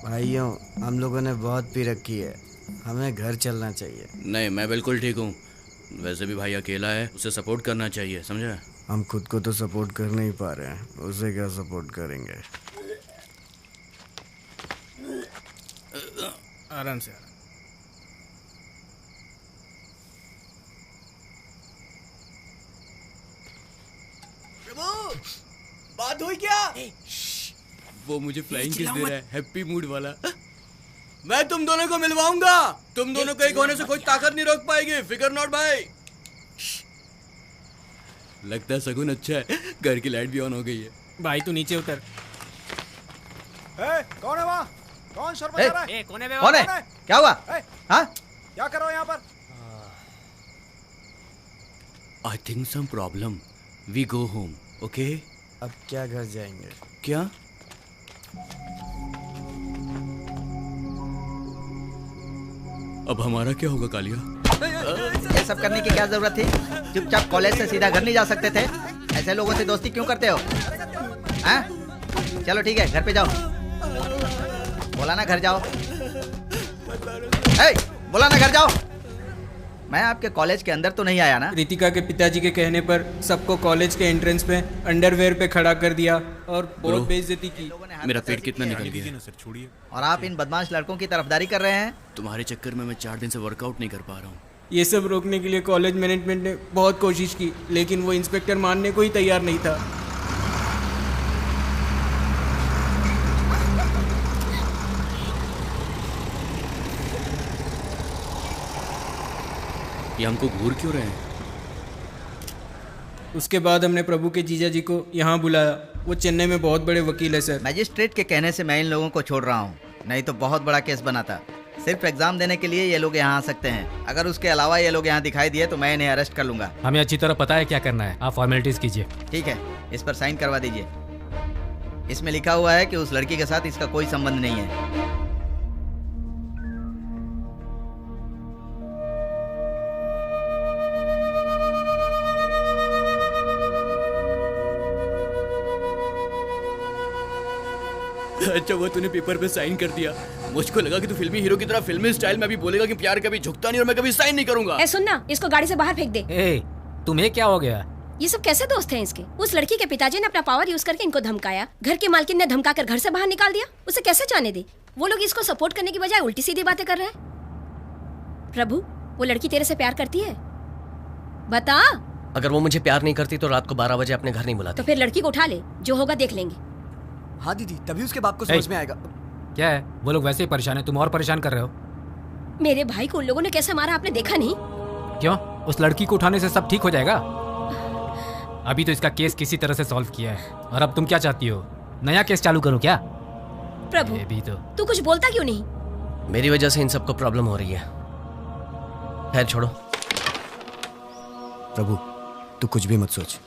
भाइयों, हम लोगों ने बहुत पी रखी है, हमें घर चलना चाहिए। नहीं, मैं बिल्कुल ठीक हूँ। वैसे भी भाई अकेला है, उसे सपोर्ट करना चाहिए, समझा? हम खुद को तो सपोर्ट कर नहीं पा रहे हैं, उसे क्या सपोर्ट करेंगे? आराम से। प्रभु, बात हुई क्या? वो मुझे फ्लाइंग किस दे रहा है, हैप्पी मूड वाला। मैं तुम दोनों को मिलवाऊंगा, तुम दोनों को एक होने से कोई ताकत नहीं रोक पाएगी, फिकर नॉट भाई। लगता है सगुन अच्छा है, घर की लाइट भी ऑन हो गई है। भाई तू नीचे उतर। कौन है वहाँ? कौन शोर मचा रहा है? कौन है? कौन है? क्या हुआ? हाँ? क्या कर रहे हो यहाँ पर? I think some problem, we go home, okay? अब क्या घर जाएंगे? क्या? अब हमारा क्या होगा कालिया? ये सब करने की क्या जरूरत थी? चुपचाप कॉलेज से सीधा घर नहीं जा सकते थे? ऐसे लोगों से दोस्ती क्यों करते हो? हाँ? चलो ठीक है, घर पे जाओ। बोला ना घर जाओ। बोला ना घर जाओ। मैं आपके कॉलेज के अंदर तो नहीं आया ना? रितिका के पिताजी के कहने पर सबको कॉलेज के एंट्रेंस पे अंडरवेयर पे खड़ा कर दिया और बहुत बेइज्जती की। मेरा पेट कितना निकल गया। और आप इन बदमाश लड़कों की तरफदारी कर रहे हैं? तुम्हारे चक्कर में मैं 4 दिन से वर्कआउट नहीं कर पा रहा हूँ। ये सब रोकने के लिए कॉलेज मैनेजमेंट ने बहुत कोशिश की, लेकिन वो इंस्पेक्टर मानने को ही तैयार नहीं था। ये हमको घूर क्यों रहे हैं? उसके बाद हमने प्रभु के जीजा जी को यहाँ बुलाया। वो चेन्नई में बहुत बड़े वकील है सर। मजिस्ट्रेट के कहने से मैं इन लोगों को छोड़ रहा हूँ, नहीं तो बहुत बड़ा केस बनाता। सिर्फ एग्जाम देने के लिए ये लोग यहाँ आ सकते हैं। अगर उसके अलावा ये लोग यहाँ दिखाई दिए तो मैं इन्हें अरेस्ट कर लूंगा। हमें अच्छी तरह पता है क्या करना है, आप फॉर्मेलिटीज कीजिए। ठीक है, इस पर साइन करवा दीजिए। इसमें लिखा हुआ है कि उस लड़की के साथ इसका कोई संबंध नहीं है। अच्छा वो तूने पेपर पे साइन कर दिया। मुझको लगा कि तू फिल्मी हीरो की तरह फिल्मी स्टाइल में अभी बोलेगा कि प्यार कभी झुकता नहीं और मैं कभी साइन नहीं करूंगा। सुन ना, इसको गाड़ी से बाहर फेंक दे। तुम्हें क्या हो गया? ये सब कैसे दोस्त हैं इसके? उस लड़की के पिताजी ने अपना पावर यूज करके इनको धमकाया, घर की मालकिन ने धमकाकर घर से बाहर निकाल दिया। उसे कैसे जाने दे? वो लोग इसको सपोर्ट करने की बजाय उल्टी सीधी बातें कर रहे हैं। प्रभु, वो लड़की तेरे से प्यार करती है? बता। अगर वो मुझे प्यार नहीं करती तो रात को 12 बजे अपने घर नहीं बुलाती। तो फिर लड़की को उठा ले, जो होगा देख लेंगे। हाँ दीदी, तभी उसके बाप को समझ में आएगा। क्या है, वो लोग वैसे ही परेशान है, तुम और परेशान कर रहे हो। मेरे भाई को उन लोगों ने कैसे मारा आपने देखा नहीं? क्यों? उस लड़की को उठाने से सब ठीक हो जाएगा? अभी तो इसका केस किसी तरह से सॉल्व किया है, और अब तुम क्या चाहती हो, नया केस चालू करूं क्या? प्रभु, भी तो तू कुछ बोलता क्यों नहीं? मेरी वजह से इन सबको प्रॉब्लम हो रही है। खैर छोड़ो। प्रभु, तू कुछ भी मत सोच,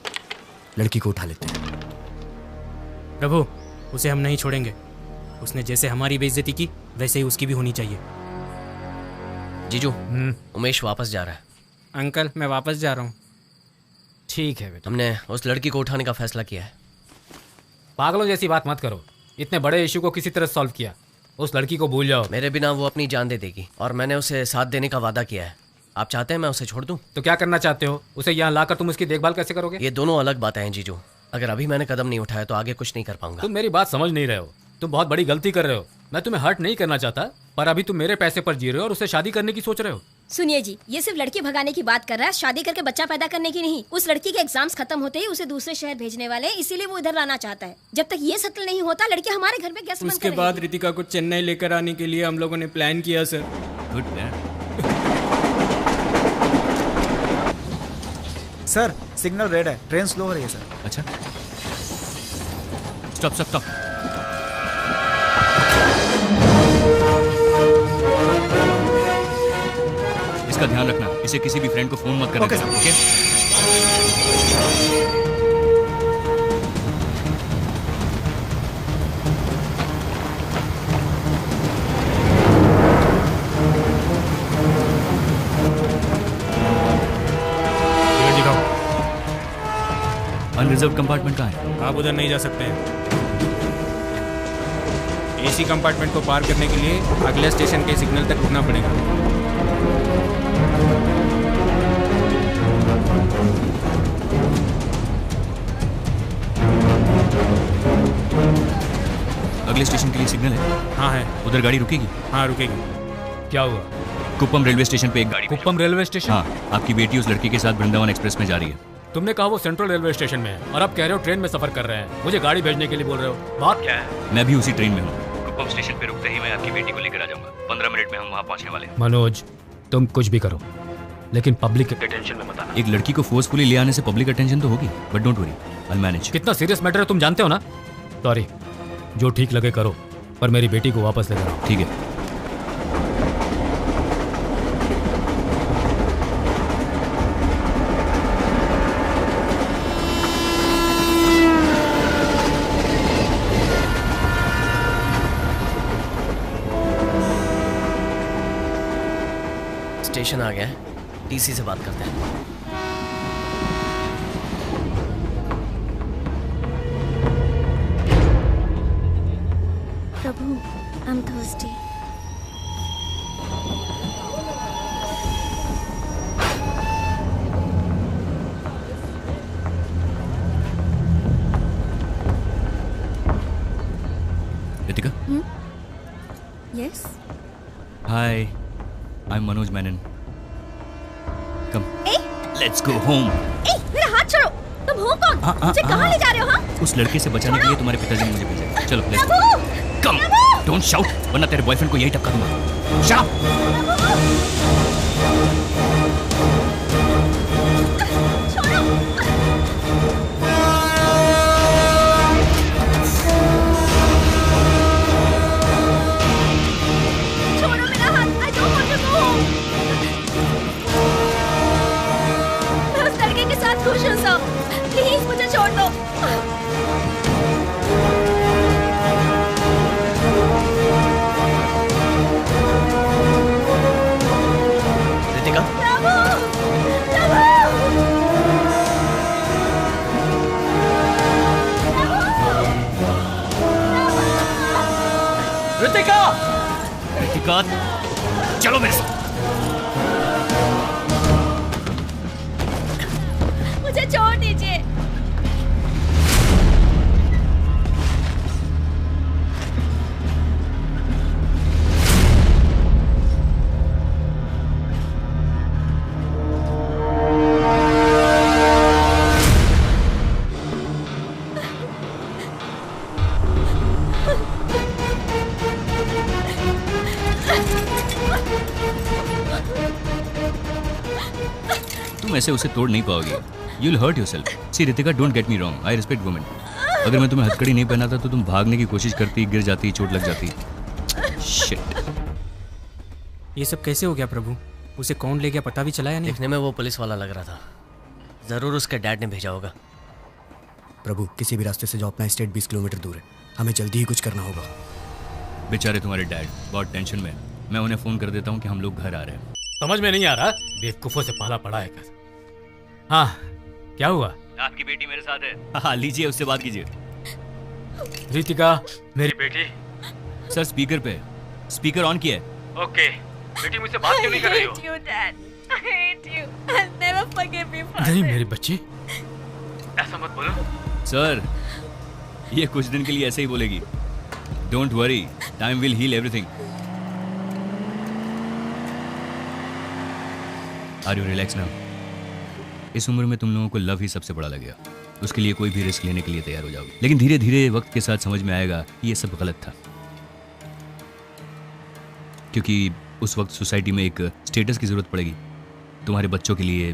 लड़की को उठा लेते हैं। प्रभु, उसे हम नहीं छोड़ेंगे। उसने जैसे हमारी बेइज्जती की वैसे ही उसकी भी होनी चाहिए। जीजू, उमेश वापस जा रहा है। अंकल, मैं वापस जा रहा हूँ। ठीक है बेटा। हमने उस लड़की को उठाने का फैसला किया है। पागलों जैसी बात मत करो, इतने बड़े इशू को किसी तरह सॉल्व किया। उस लड़की को भूल जाओ। मेरे बिना वो अपनी जान दे देगी और मैंने उसे साथ देने का वादा किया है। आप चाहते हैं मैं उसे छोड़ दूं? तो क्या करना चाहते हो? उसे यहाँ लाकर तुम उसकी देखभाल कैसे करोगे? ये दोनों अलग बातें हैं जीजू। अगर अभी मैंने कदम नहीं उठाया तो आगे कुछ नहीं कर पाऊंगा। तुम मेरी बात समझ नहीं रहे हो, तुम बहुत बड़ी गलती कर रहे हो। मैं तुम्हें हर्ट नहीं करना चाहता, पर अभी तुम मेरे पैसे पर जी रहे हो और उसे शादी करने की सोच रहे हो। सुनिए जी, ये सिर्फ लड़की भगाने की बात कर रहा है, शादी करके बच्चा पैदा करने की नहीं। उस लड़की के एग्जाम्स खत्म होते ही उसे दूसरे शहर भेजने वाले हैं, इसीलिए वो इधर लाना चाहता है। जब तक ये सेटल नहीं होता, लड़की हमारे घर में गेस्ट बनकर उसके बाद रितिका को चेन्नई लेकर आने के लिए हम लोगों ने प्लान किया sir. Good sir, signal red है, ट्रेन स्लो हो रही है सर। अच्छा, स्टॉप स्टॉप स्टॉप। इसका ध्यान रखना, इसे किसी भी फ्रेंड को फोन मत करना। Okay sir. Okay? Unreserve compartment कहाँ है? आप उधर नहीं जा सकते हैं। एसी कंपार्टमेंट को पार करने के लिए अगले स्टेशन के सिग्नल तक रुकना पड़ेगा। अगले स्टेशन के लिए सिग्नल है? हाँ है। उधर गाड़ी रुकेगी? हाँ रुकेगी। क्या हुआ? कुप्पम रेलवे स्टेशन पे एक गाड़ी। Kuppam railway station? हाँ, आपकी बेटी उस लड़की के साथ वृंदावन एक्सप्रेस में जा रही है। तुमने कहा वो सेंट्रल रेलवे स्टेशन में है और अब कह रहे हो ट्रेन में सफर कर रहे हैं। मुझे गाड़ी भेजने के लिए बोल रहे हो, बात क्या है? मैं भी उसी ट्रेन में हूँ। कुप्पम स्टेशन पे रुकते ही मैं आपकी बेटी को लेकर आ जाऊंगा। 15 मिनट में हम वहाँ पहुँचने वाले हैं। मनोज, तुम कुछ भी करो, लेकिन पब्लिक अटेंशन में मत आना। एक लड़की को फोर्सफुली ले आने से पब्लिक अटेंशन तो होगी, but don't worry, I will manage. कितना सीरियस मैटर है तुम जानते हो ना। सॉरी, जो ठीक लगे करो, पर मेरी बेटी को वापस लेकर आओ। ठीक है। स्टेशन आ गया है, टीसी से बात करते हैं। प्रभु, I'm thirsty. Ritika? Yes. Hi, I'm Manoj Menon. Come. A, Let's go home. ए, मेरा हाथ छोड़ो। तुम हो कौन? मुझे कहाँ ले जा रहे हो? हाँ? उस लड़के से बचाने के लिए तुम्हारे पिताजी ने मुझे भेजा। चलो, let's go. Prabhu! Come. Don't shout, वरना तेरे बॉयफ्रेंड को यही टपका दूंगा। Shut up. छोड़ो मेरा हाथ। I don't want to go home. मैं उस लड़के के साथ खुश हूँ सब। प्लीज मुझे छोड़ दो। रितिका? प्रभु! प्रभु! रितिका! रितिका, चलो मेरे साथ। मुझे छोड़ दीजिए। तुम ऐसे उसे तोड़ नहीं पाओगे। You'll hurt yourself. See Ritika, don't get me wrong. I respect women. अगर मैं तुम्हें हथकड़ी नहीं पहनाता तो तुम भागने की कोशिश करती, गिर जाती, चोट लग जाती। Shit. ये सब कैसे हो गया प्रभु? उसे कौन ले गया पता भी चला या नहीं? देखने में वो पुलिस वाला लग रहा था। जरूर उसके डैड ने भेजा होगा। प्रभु, किसी भी रास्ते से जाओ, अपना स्टेट 20 किलोमीटर दूर है। हमें जल्दी ही कुछ करना होगा। बेचारे तुम्हारे डैड बहुत टेंशन में। मैं उन्हें फोन कर देता हूँ कि हम लोग घर आ रहे हैं। समझ में नहीं आ रहा, बेवकूफों से पाला पड़ा है कर। हाँ, क्या हुआ? आपकी बेटी मेरे साथ है। हाँ, लीजिए, उससे बात कीजिए। रितिका, मेरी बेटी। सर स्पीकर पे, स्पीकर ऑन किया है। ओके, बेटी मुझसे बात क्यों नहीं कर रही हो? I hate you, Dad. I hate you. I'll never forgive you for नहीं this. मेरी बच्ची, ऐसा मत बोलो। सर, ये कुछ दिन के लिए ऐसे ही बोलेगी। Don't worry, time will heal everything. Are you relax now? इस उम्र में तुम लोगों को लव ही सबसे बड़ा लगेगा। उसके लिए कोई भी रिस्क लेने के लिए तैयार हो जाओगे। लेकिन धीरे धीरे वक्त के साथ समझ में आएगा कि ये सब गलत था, क्योंकि उस वक्त सोसाइटी में एक स्टेटस की जरूरत पड़ेगी। तुम्हारे बच्चों के लिए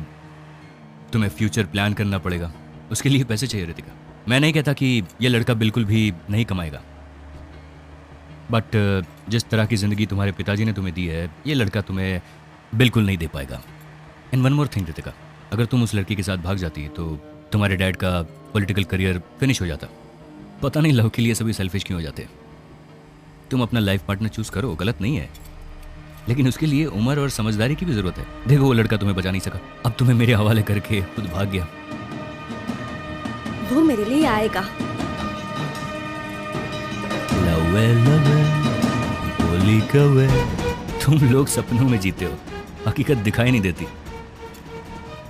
तुम्हें फ्यूचर प्लान करना पड़ेगा। उसके लिए पैसे चाहिए रितिका। मैं नहीं कहता कि ये लड़का बिल्कुल भी नहीं कमाएगा, बट जिस तरह की जिंदगी तुम्हारे पिताजी ने तुम्हें दी है, ये लड़का तुम्हें बिल्कुल नहीं दे पाएगा। And one more thing Ritika, अगर तुम उस लड़की के साथ भाग जाती तो तुम्हारे डैड का पॉलिटिकल करियर फिनिश हो जाता। पता नहीं लव के लिए सभी सेल्फिश क्यों हो जाते। तुम अपना लाइफ पार्टनर चूज करो, गलत नहीं है, लेकिन उसके लिए उम्र और समझदारी की भी जरूरत है। देखो, वो लड़का तुम्हें बचा नहीं सका, अब तुम्हें मेरे हवाले करके खुद भाग गया। वो मेरे लिए आएगा। लवे लवे बोली कवे। तुम लोग सपनों में जीते हो, हकीकत दिखाई नहीं देती।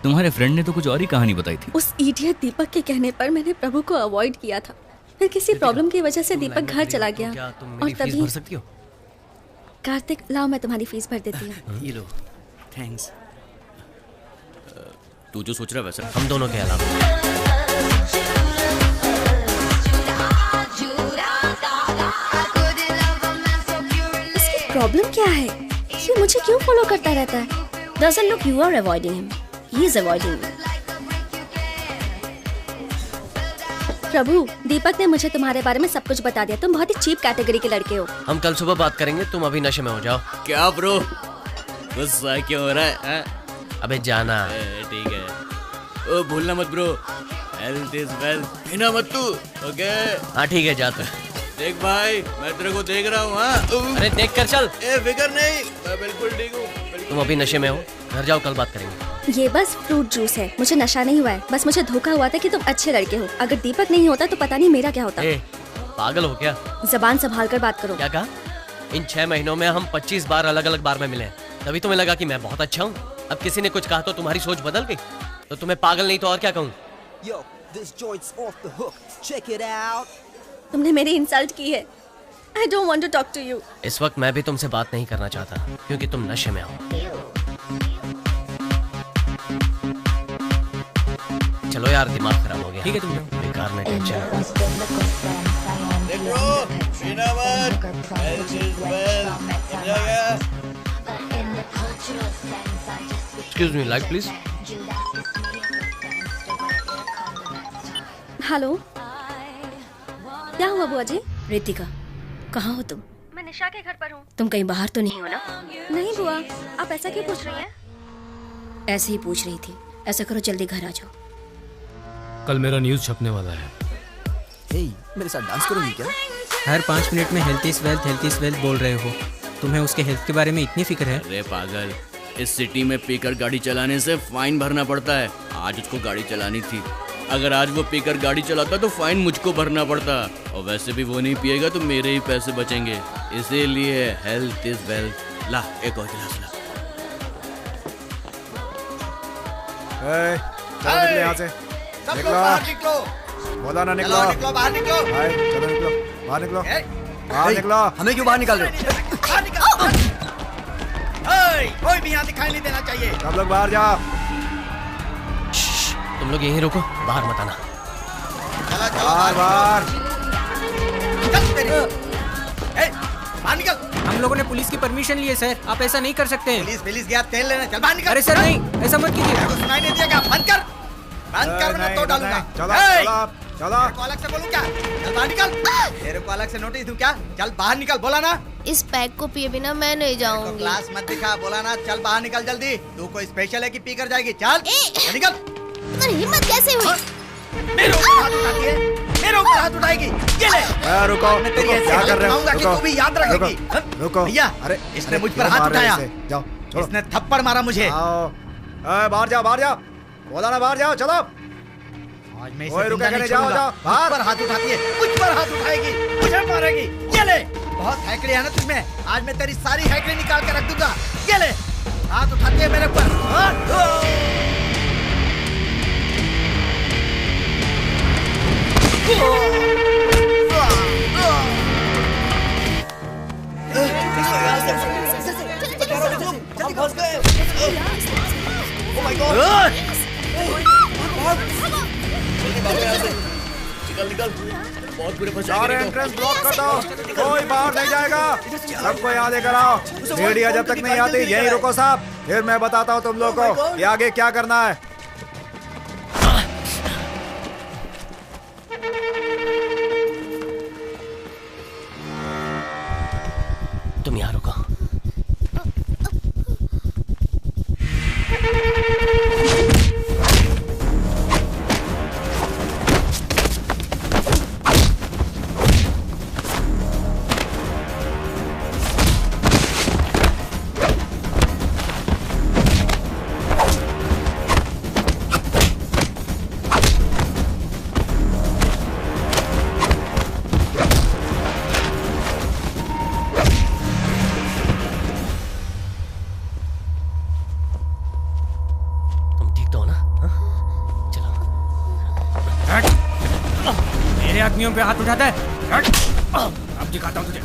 तुम्हारे फ्रेंड ने तो कुछ और ही कहानी बताई थी। उस इडियट दीपक के कहने पर मैंने प्रभु को अवॉइड किया था। फिर किसी प्रॉब्लम की वजह से दीपक घर चला गया और तभी भर सकती हो? कार्तिक, लाओ मैं तुम्हारी फीस भर देती हूँ। ये लो, थैंक्स। तू जो सोच रहा है वैसा हम दोनों के अलावा। इसकी प्रॉब्लम क्या है? ये मुझे क्यों फॉलो करता रहता है? Doesn't look you are avoiding him. He is avoiding you. प्रभु, दीपक ने मुझे तुम्हारे बारे में सब कुछ बता दिया। तुम बहुत ही चीप कैटेगरी के लड़के हो। हम कल सुबह बात करेंगे, तुम अभी नशे में हो जाओ। क्या ब्रो, गुस्सा क्यों हो रहा है? अबे जाना। ठीक है, ओ भूलना मत ब्रो, हेल्थ इज वेल्थ। पीना मत तू, ओके? हाँ ठीक है, जाता। देख भाई, मैं तेरे को देख रहा हूँ। हाँ, अरे देख कर चल। ए फिकर नहीं, मैं बिल्कुल ठीक हूँ। तुम अभी नशे में हो, घर जाओ, कल बात करेंगे। ये बस फ्रूट जूस है, मुझे नशा नहीं हुआ है। बस मुझे धोखा हुआ था कि तुम अच्छे लड़के हो। अगर दीपक नहीं होता तो पता नहीं मेरा क्या होता। पागल हो क्या? जबान संभाल कर बात करो। क्या कहा? इन 6 महीनों में हम 25 बार अलग अलग बार में मिले हैं, तभी तुम्हें लगा कि मैं बहुत अच्छा हूँ। अब किसी ने कुछ कहा तो तुम्हारी सोच बदल गई? तो तुम्हें पागल नहीं तो और क्या कहूँ? तुमने मेरी इंसल्ट की है। I don't want to talk to you. इस वक्त मैं भी तुमसे बात नहीं करना चाहता क्योंकि तुम नशे में हो। चलो यार, दिमाग खराब हो गया। ठीक है, तुम जाओ। बेकार में tension. Excuse me, light please. Hello, क्या हुआ बुआ जी? रितिका, कहाँ हो तुम? मैं निशा के घर पर हूँ। तुम कहीं बाहर तो नहीं हो ना? नहीं बुआ, आप ऐसा क्यों पूछ रही हैं? ऐसे ही पूछ रही थी। ऐसा करो, जल्दी घर आ जाओ। कल मेरा न्यूज़ छपने वाला है। मेरे साथ डांस करोगी क्या? हर 5 मिनट में हेल्थ इज वेल्थ बोल रहे हो। तुम्हें उसके हेल्थ के बारे में इतनी फिक्र है? अरे पागल, इस सिटी में पीकर गाड़ी चलाने से फाइन भरना पड़ता है। आज उसको गाड़ी चलानी थी। अगर आज वो पीकर गाड़ी चलाता तो फाइन मुझको भरना पड़ता, और वैसे भी वो नहीं पिएगा तो मेरे ही पैसे बचेंगे। इसीलिए हेल्थ इज वेल्थ। ला, एक और गिलास ला। चलो निकलो यहाँ से। सब लोग बाहर निकलो। बोला ना निकलो। चलो निकलो, बाहर निकलो। चलो निकलो, बाहर निकलो, बाहर निकलो। हमें क्यों बाहर निकाल रहे हो? बाहर निकलो। कोई भी यहाँ दिखाई नहीं देना चाहिए। सब लोग बाहर जाओ। तुम लोग यहीं रुको, बाहर मत आना। चलो चलो बाहर बाहर। चल तेरी। बाहर निकल। हम लोगों ने पुलिस की परमिशन ली है सर, आप ऐसा नहीं कर सकते। पुलिस गया तेल लेने। चल बाहर निकल। अरे सर नहीं, ऐसा मत कीजिए। तेरे को सुनाई नहीं दिया क्या? बंद कर, बंद कर, मैं तो डालूंगा। चलो चलो चलो। तेरे को अलग से बोलूं क्या? चल बाहर निकल। तेरे को अलग से नोटिस दूं क्या? चल बाहर निकल, बोला ना। इस पैक को पिए बिना मैं नहीं जाऊंगी। क्लास मत दिखा, बोला ना। चल बाहर निकल जल्दी। तू कोई स्पेशल है कि पी कर जाएगी? चल निकल। तुम्हारी हिम्मत कैसे हुई? मेरे ऊपर हाथ उठाती है, मेरे ऊपर हाथ उठाएगी। ये ले। रुको, मैं तेरी ऐसी क्या कर रहे हो? कि तू भी याद रखेगी। रुको। भैया, अरे इसने मुझ पर हाथ उठाया। जाओ, छोड़ो। इसने थप्पड़ मारा मुझे। बाहर जाओ, बाहर जाओ। बोला ना बाहर जाओ, चलो। आज मैं ओए, रुके नहीं, जाओ जाओ मुझ पर हाथ उठाती है, मुझ पर हाथ उठाएगी, मुझे मारेगी। ये ले। बहुत हैकड़ी है ना तुझमें। आज मैं तेरी सारी हैकड़ी निकाल के रख दूंगा। ये ले। हाथ उठाती है मेरे ऊपर। निकल, बहुत बुरे फंसे। सारे एंट्रेंस ब्लॉक कर दो, कोई बाहर नहीं जाएगा। सबको यहाँ लेकर आओ। मीडिया जब तक नहीं आती यहीं रुको साहब, फिर मैं बताता हूँ तुम लोगों को कि आगे क्या करना है। तुम यहाँ रुको। आदमियों पे हाथ उठाता है। अब दिखाता हूँ तुझे।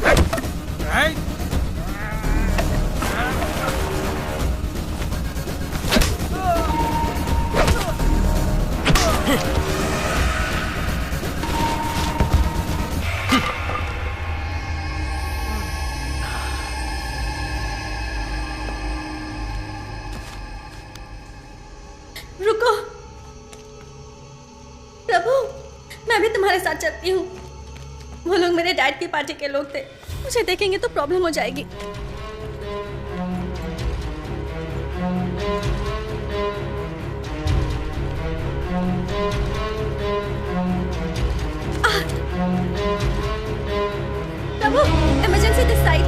रुको प्रभु, मैं भी तुम्हारे साथ चलती हूँ। वो लोग मेरे डैड की पार्टी के लोग थे, मुझे देखेंगे तो प्रॉब्लम हो जाएगी। Prabhu, emergency this side.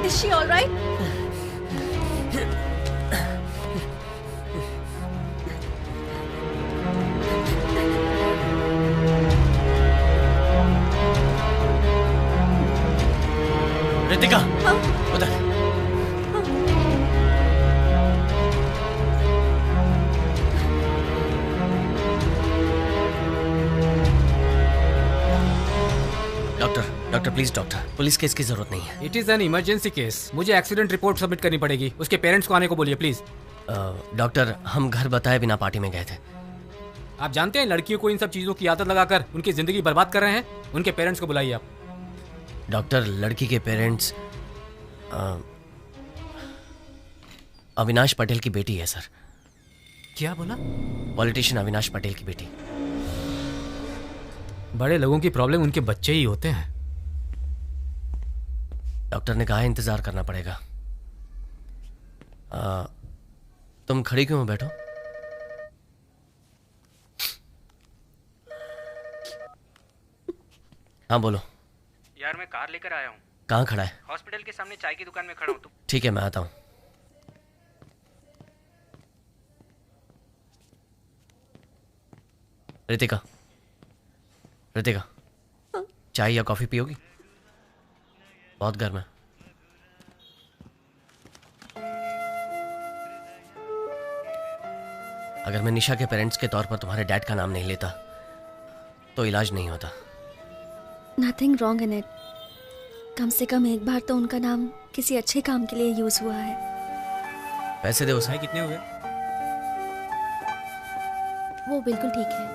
Is she all right? Ritika, उधर। Doctor please doctor, police case की जरूरत नहीं है। It is an emergency case. मुझे एक्सीडेंट रिपोर्ट सबमिट करनी पड़ेगी। उसके पेरेंट्स को आने को बोलिए प्लीज। डॉक्टर, हम घर बताए बिना पार्टी में गए थे। आप जानते हैं लड़कियों को इन सब चीजों की आदत लगाकर उनकी जिंदगी बर्बाद कर रहे हैं। उनके पेरेंट्स को बुलाइए आप। डॉक्टर, लड़की के पेरेंट्स अविनाश पटेल की बेटी है सर। क्या बोला? पॉलिटिशियन अविनाश पटेल की बेटी। बड़े लोगों की प्रॉब्लम उनके बच्चे ही होते हैं। डॉक्टर ने कहा है इंतजार करना पड़ेगा। तुम खड़ी क्यों हो? बैठो। हाँ बोलो। यार मैं कार लेकर आया हूँ। कहाँ खड़ा है? हॉस्पिटल के सामने चाय की दुकान में खड़ा हूँ। तुम? ठीक है, मैं आता हूँ। रितिका, रितिका, चाय या कॉफी पियोगी? बहुत गर्म है। अगर मैं निशा के पेरेंट्स के तौर पर तुम्हारे डैड का नाम नहीं लेता तो इलाज नहीं होता। Nothing wrong in it. कम से कम एक बार तो उनका नाम किसी अच्छे काम के लिए यूज हुआ है। पैसे दे उसे। कितने हुए? वो बिल्कुल ठीक है।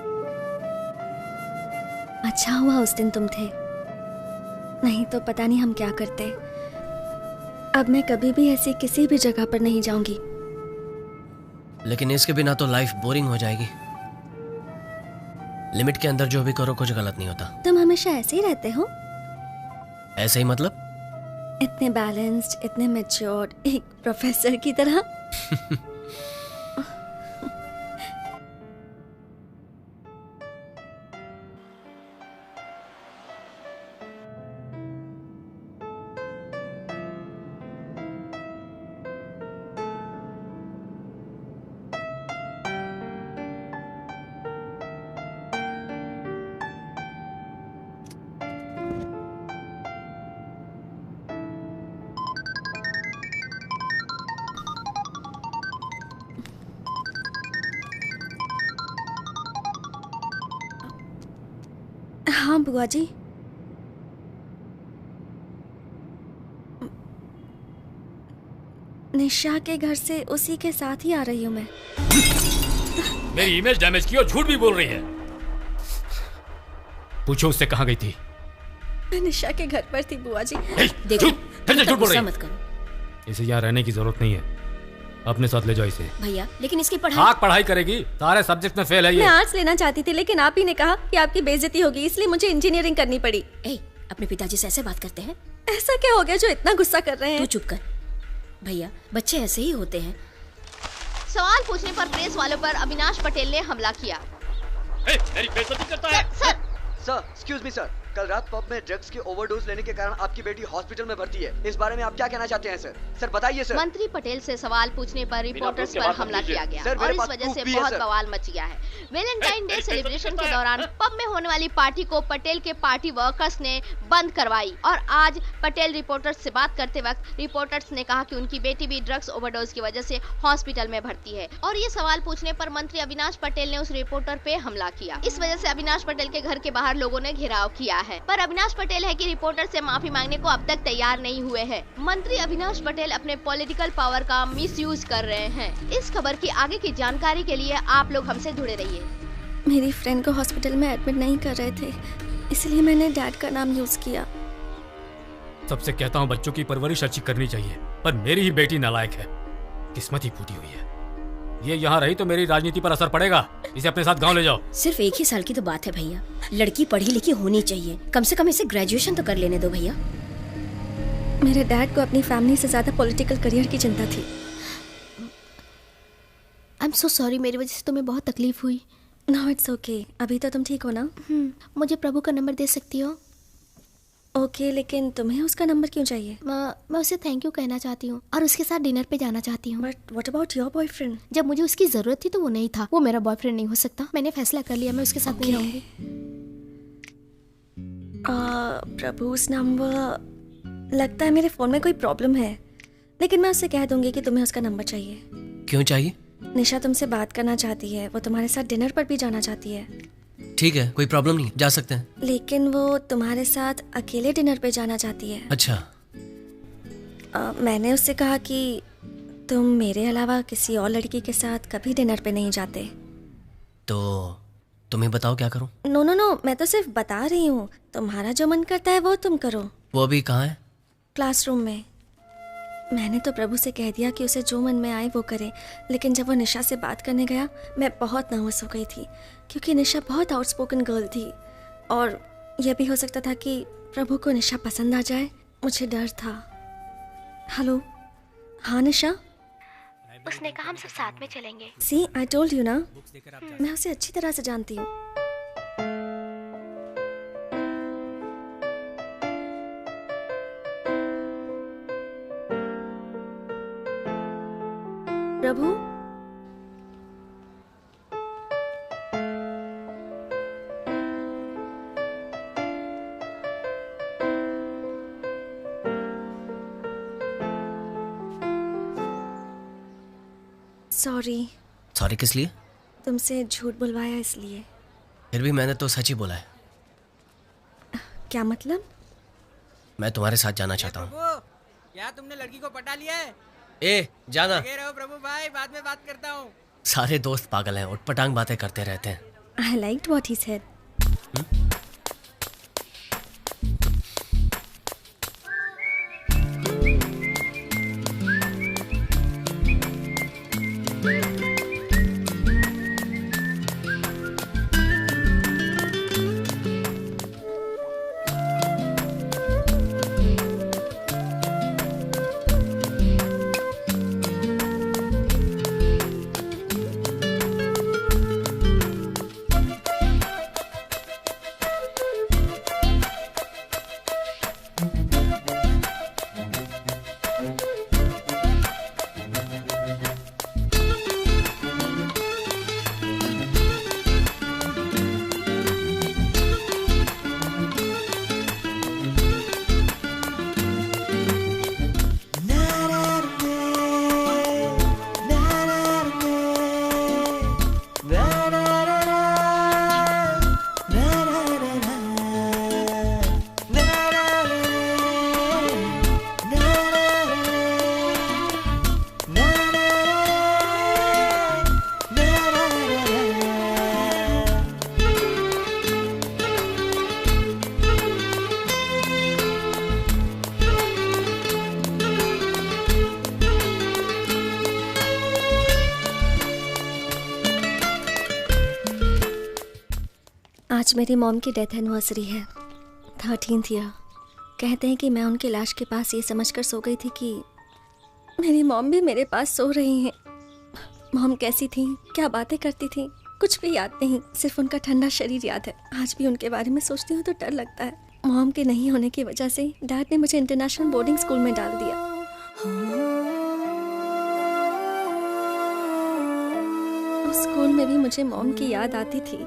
अच्छा हुआ उस दिन तुम थे, नहीं तो पता नहीं हम क्या करते। अब मैं कभी भी ऐसी किसी भी जगह पर नहीं जाऊंगी। लेकिन इसके बिना तो लाइफ बोरिंग हो जाएगी। लिमिट के अंदर जो भी करो कुछ गलत नहीं होता। तुम हमेशा ऐसे ही रहते हो? ऐसे ही मतलब? इतने बैलेंस्ड, इतने मैच्योर्ड, एक प्रोफेसर की तरह। हाँ बुआ जी। निशा के घर से उसी के साथ ही आ रही हूँ मैं। मेरी इमेज डैमेज की और झूठ भी बोल रही है। पूछो उससे कहाँ गई थी? मैं निशा के घर पर थी बुआ जी। देखो, फिर से झूठ बोल रही है। मत करो। इसे यहाँ रहने की जरूरत नहीं है। अपने साथ ले जाओ इसे। भैया लेकिन इसकी पढ़ाई। हाँ पढ़ाई करेगी, सारे सब्जेक्ट में फेल है ये। मैं आर्ट्स लेना चाहती थी लेकिन आप ही ने कहा कि आपकी बेइज्जती होगी, इसलिए मुझे इंजीनियरिंग करनी पड़ी। अपने पिताजी से ऐसे बात करते हैं? ऐसा क्या हो गया जो इतना गुस्सा कर रहे हैं? तू चुप कर भैया, बच्चे ऐसे ही होते हैं। सवाल पूछने पर प्रेस वालों पर अविनाश पटेल ने हमला किया। मेरी बेइज्जती करता है। सर, एक्सक्यूज मी सर, कल रात पब में ड्रग्स की ओवरडोज लेने के कारण आपकी बेटी हॉस्पिटल में भर्ती है। इस बारे में आप क्या कहना चाहते हैं सर? सर बताइए सर। मंत्री पटेल से सवाल पूछने पर रिपोर्टर्स पर हमला किया गया और इस वजह से बहुत बवाल मच गया है। वैलेंटाइन डे सेलिब्रेशन के दौरान पब में होने वाली पार्टी को पटेल के पार्टी वर्कर्स ने बंद करवाई और आज पटेल रिपोर्टर्स से बात करते वक्त रिपोर्टर्स ने कहा कि उनकी बेटी भी ड्रग्स ओवरडोज की वजह से हॉस्पिटल में भर्ती है और ये सवाल पूछने पर मंत्री अविनाश पटेल ने उस रिपोर्टर पे हमला किया। इस वजह से अविनाश पटेल के घर के बाहर लोगों ने घेराव किया है, पर अविनाश पटेल है कि रिपोर्टर से माफी मांगने को अब तक तैयार नहीं हुए हैं। मंत्री अविनाश पटेल अपने पॉलिटिकल पावर का मिसयूज कर रहे हैं। इस खबर की आगे की जानकारी के लिए आप लोग हमसे जुड़े रहिए। मेरी फ्रेंड को हॉस्पिटल में एडमिट नहीं कर रहे थे, इसलिए मैंने डैड का नाम यूज किया। सबसे कहता हूँ बच्चों की परवरिश अच्छी करनी चाहिए, पर मेरी ही बेटी नालायक है, किस्मत ही फूटी हुई है। ये यहाँ रही तो मेरी राजनीति पर असर पड़ेगा। इसे अपने साथ गांव ले जाओ। सिर्फ एक ही साल की तो बात है भैया, लड़की पढ़ी लिखी होनी चाहिए, कम से कम इसे ग्रेजुएशन तो कर लेने दो भैया। मेरे डैड को अपनी फैमिली से ज्यादा पॉलिटिकल करियर की चिंता थी। आई एम सो सॉरी, मेरी वजह से तुम्हें बहुत तकलीफ हुई। नो इट्स ओके, अभी तो तुम ठीक हो ना? मुझे प्रभु का नंबर दे सकती हो? ओके, लेकिन तुम्हें उसका नंबर क्यों चाहिए? मैं उसे थैंक यू कहना चाहती हूँ और उसके साथ डिनर पे जाना चाहती हूँ। But what about your boyfriend? जब मुझे उसकी जरूरत थी तो वो नहीं था। वो मेरा बॉयफ्रेंड नहीं हो सकता। मैंने फैसला कर लिया, मैं उसके साथ नहीं रहूंगी। प्रभु's नंबर लगता है मेरे फ़ोन में कोई प्रॉब्लम है, लेकिन मैं उससे कह दूंगी कि तुम्हें उसका नंबर चाहिए। क्यों चाहिए? निशा तुमसे बात करना चाहती है, वो तुम्हारे साथ डिनर पर भी जाना चाहती है। ठीक है, कोई प्रॉब्लम नहीं, जा सकते हैं। लेकिन वो तुम्हारे साथ अकेले डिनर पे जाना चाहती है। अच्छा। मैंने उससे कहा कि तुम मेरे अलावा किसी और लड़की के साथ कभी डिनर पे नहीं जाते। तो तुम्हें बताओ क्या करूं? नो नो नो, मैं तो सिर्फ बता रही हूँ, तुम्हारा जो मन करता है वो तुम करो। वो अभी कहाँ है? क्लासरूम में। मैंने तो प्रभु से कह दिया कि उसे जो मन में आए वो करे, लेकिन जब वो निशा से बात करने गया मैं बहुत नर्वस हो गई थी, क्योंकि निशा बहुत आउटस्पोकन गर्ल थी और यह भी हो सकता था कि प्रभु को निशा पसंद आ जाए। मुझे डर था। हेलो, हाँ निशा। उसने कहा हम सब साथ में चलेंगे। सी, आई टोल्ड यू ना, मैं उसे अच्छी तरह से जानती हूँ। प्रभु, सॉरी। सॉरी किस लिए? तुमसे झूठ बुलवाया इसलिए। फिर भी मैंने तो सच ही बोला है। क्या मतलब? मैं तुम्हारे साथ जाना चाहता हूँ। क्या तुमने लड़की को पटा लिया है? ए, जाना। लगे रहो प्रभु भाई, बाद में बात करता हूँ। सारे दोस्त पागल हैं, उठपटांग बातें करते रहते हैं। I liked what he said. आज मेरी मॉम की डेथ एनिवर्सरी है, 13th ईयर। कहते हैं कि मैं उनकी लाश के पास ये समझकर सो गई थी कि मेरी मॉम भी मेरे पास सो रही हैं। मॉम कैसी थी, क्या बातें करती थी, कुछ भी याद नहीं, सिर्फ उनका ठंडा शरीर याद है। आज भी उनके बारे में सोचती हूँ तो डर लगता है। मॉम के नहीं होने की वजह से डैड ने मुझे इंटरनेशनल बोर्डिंग स्कूल में डाल दिया। उस स्कूल में भी मुझे मॉम की याद आती थी,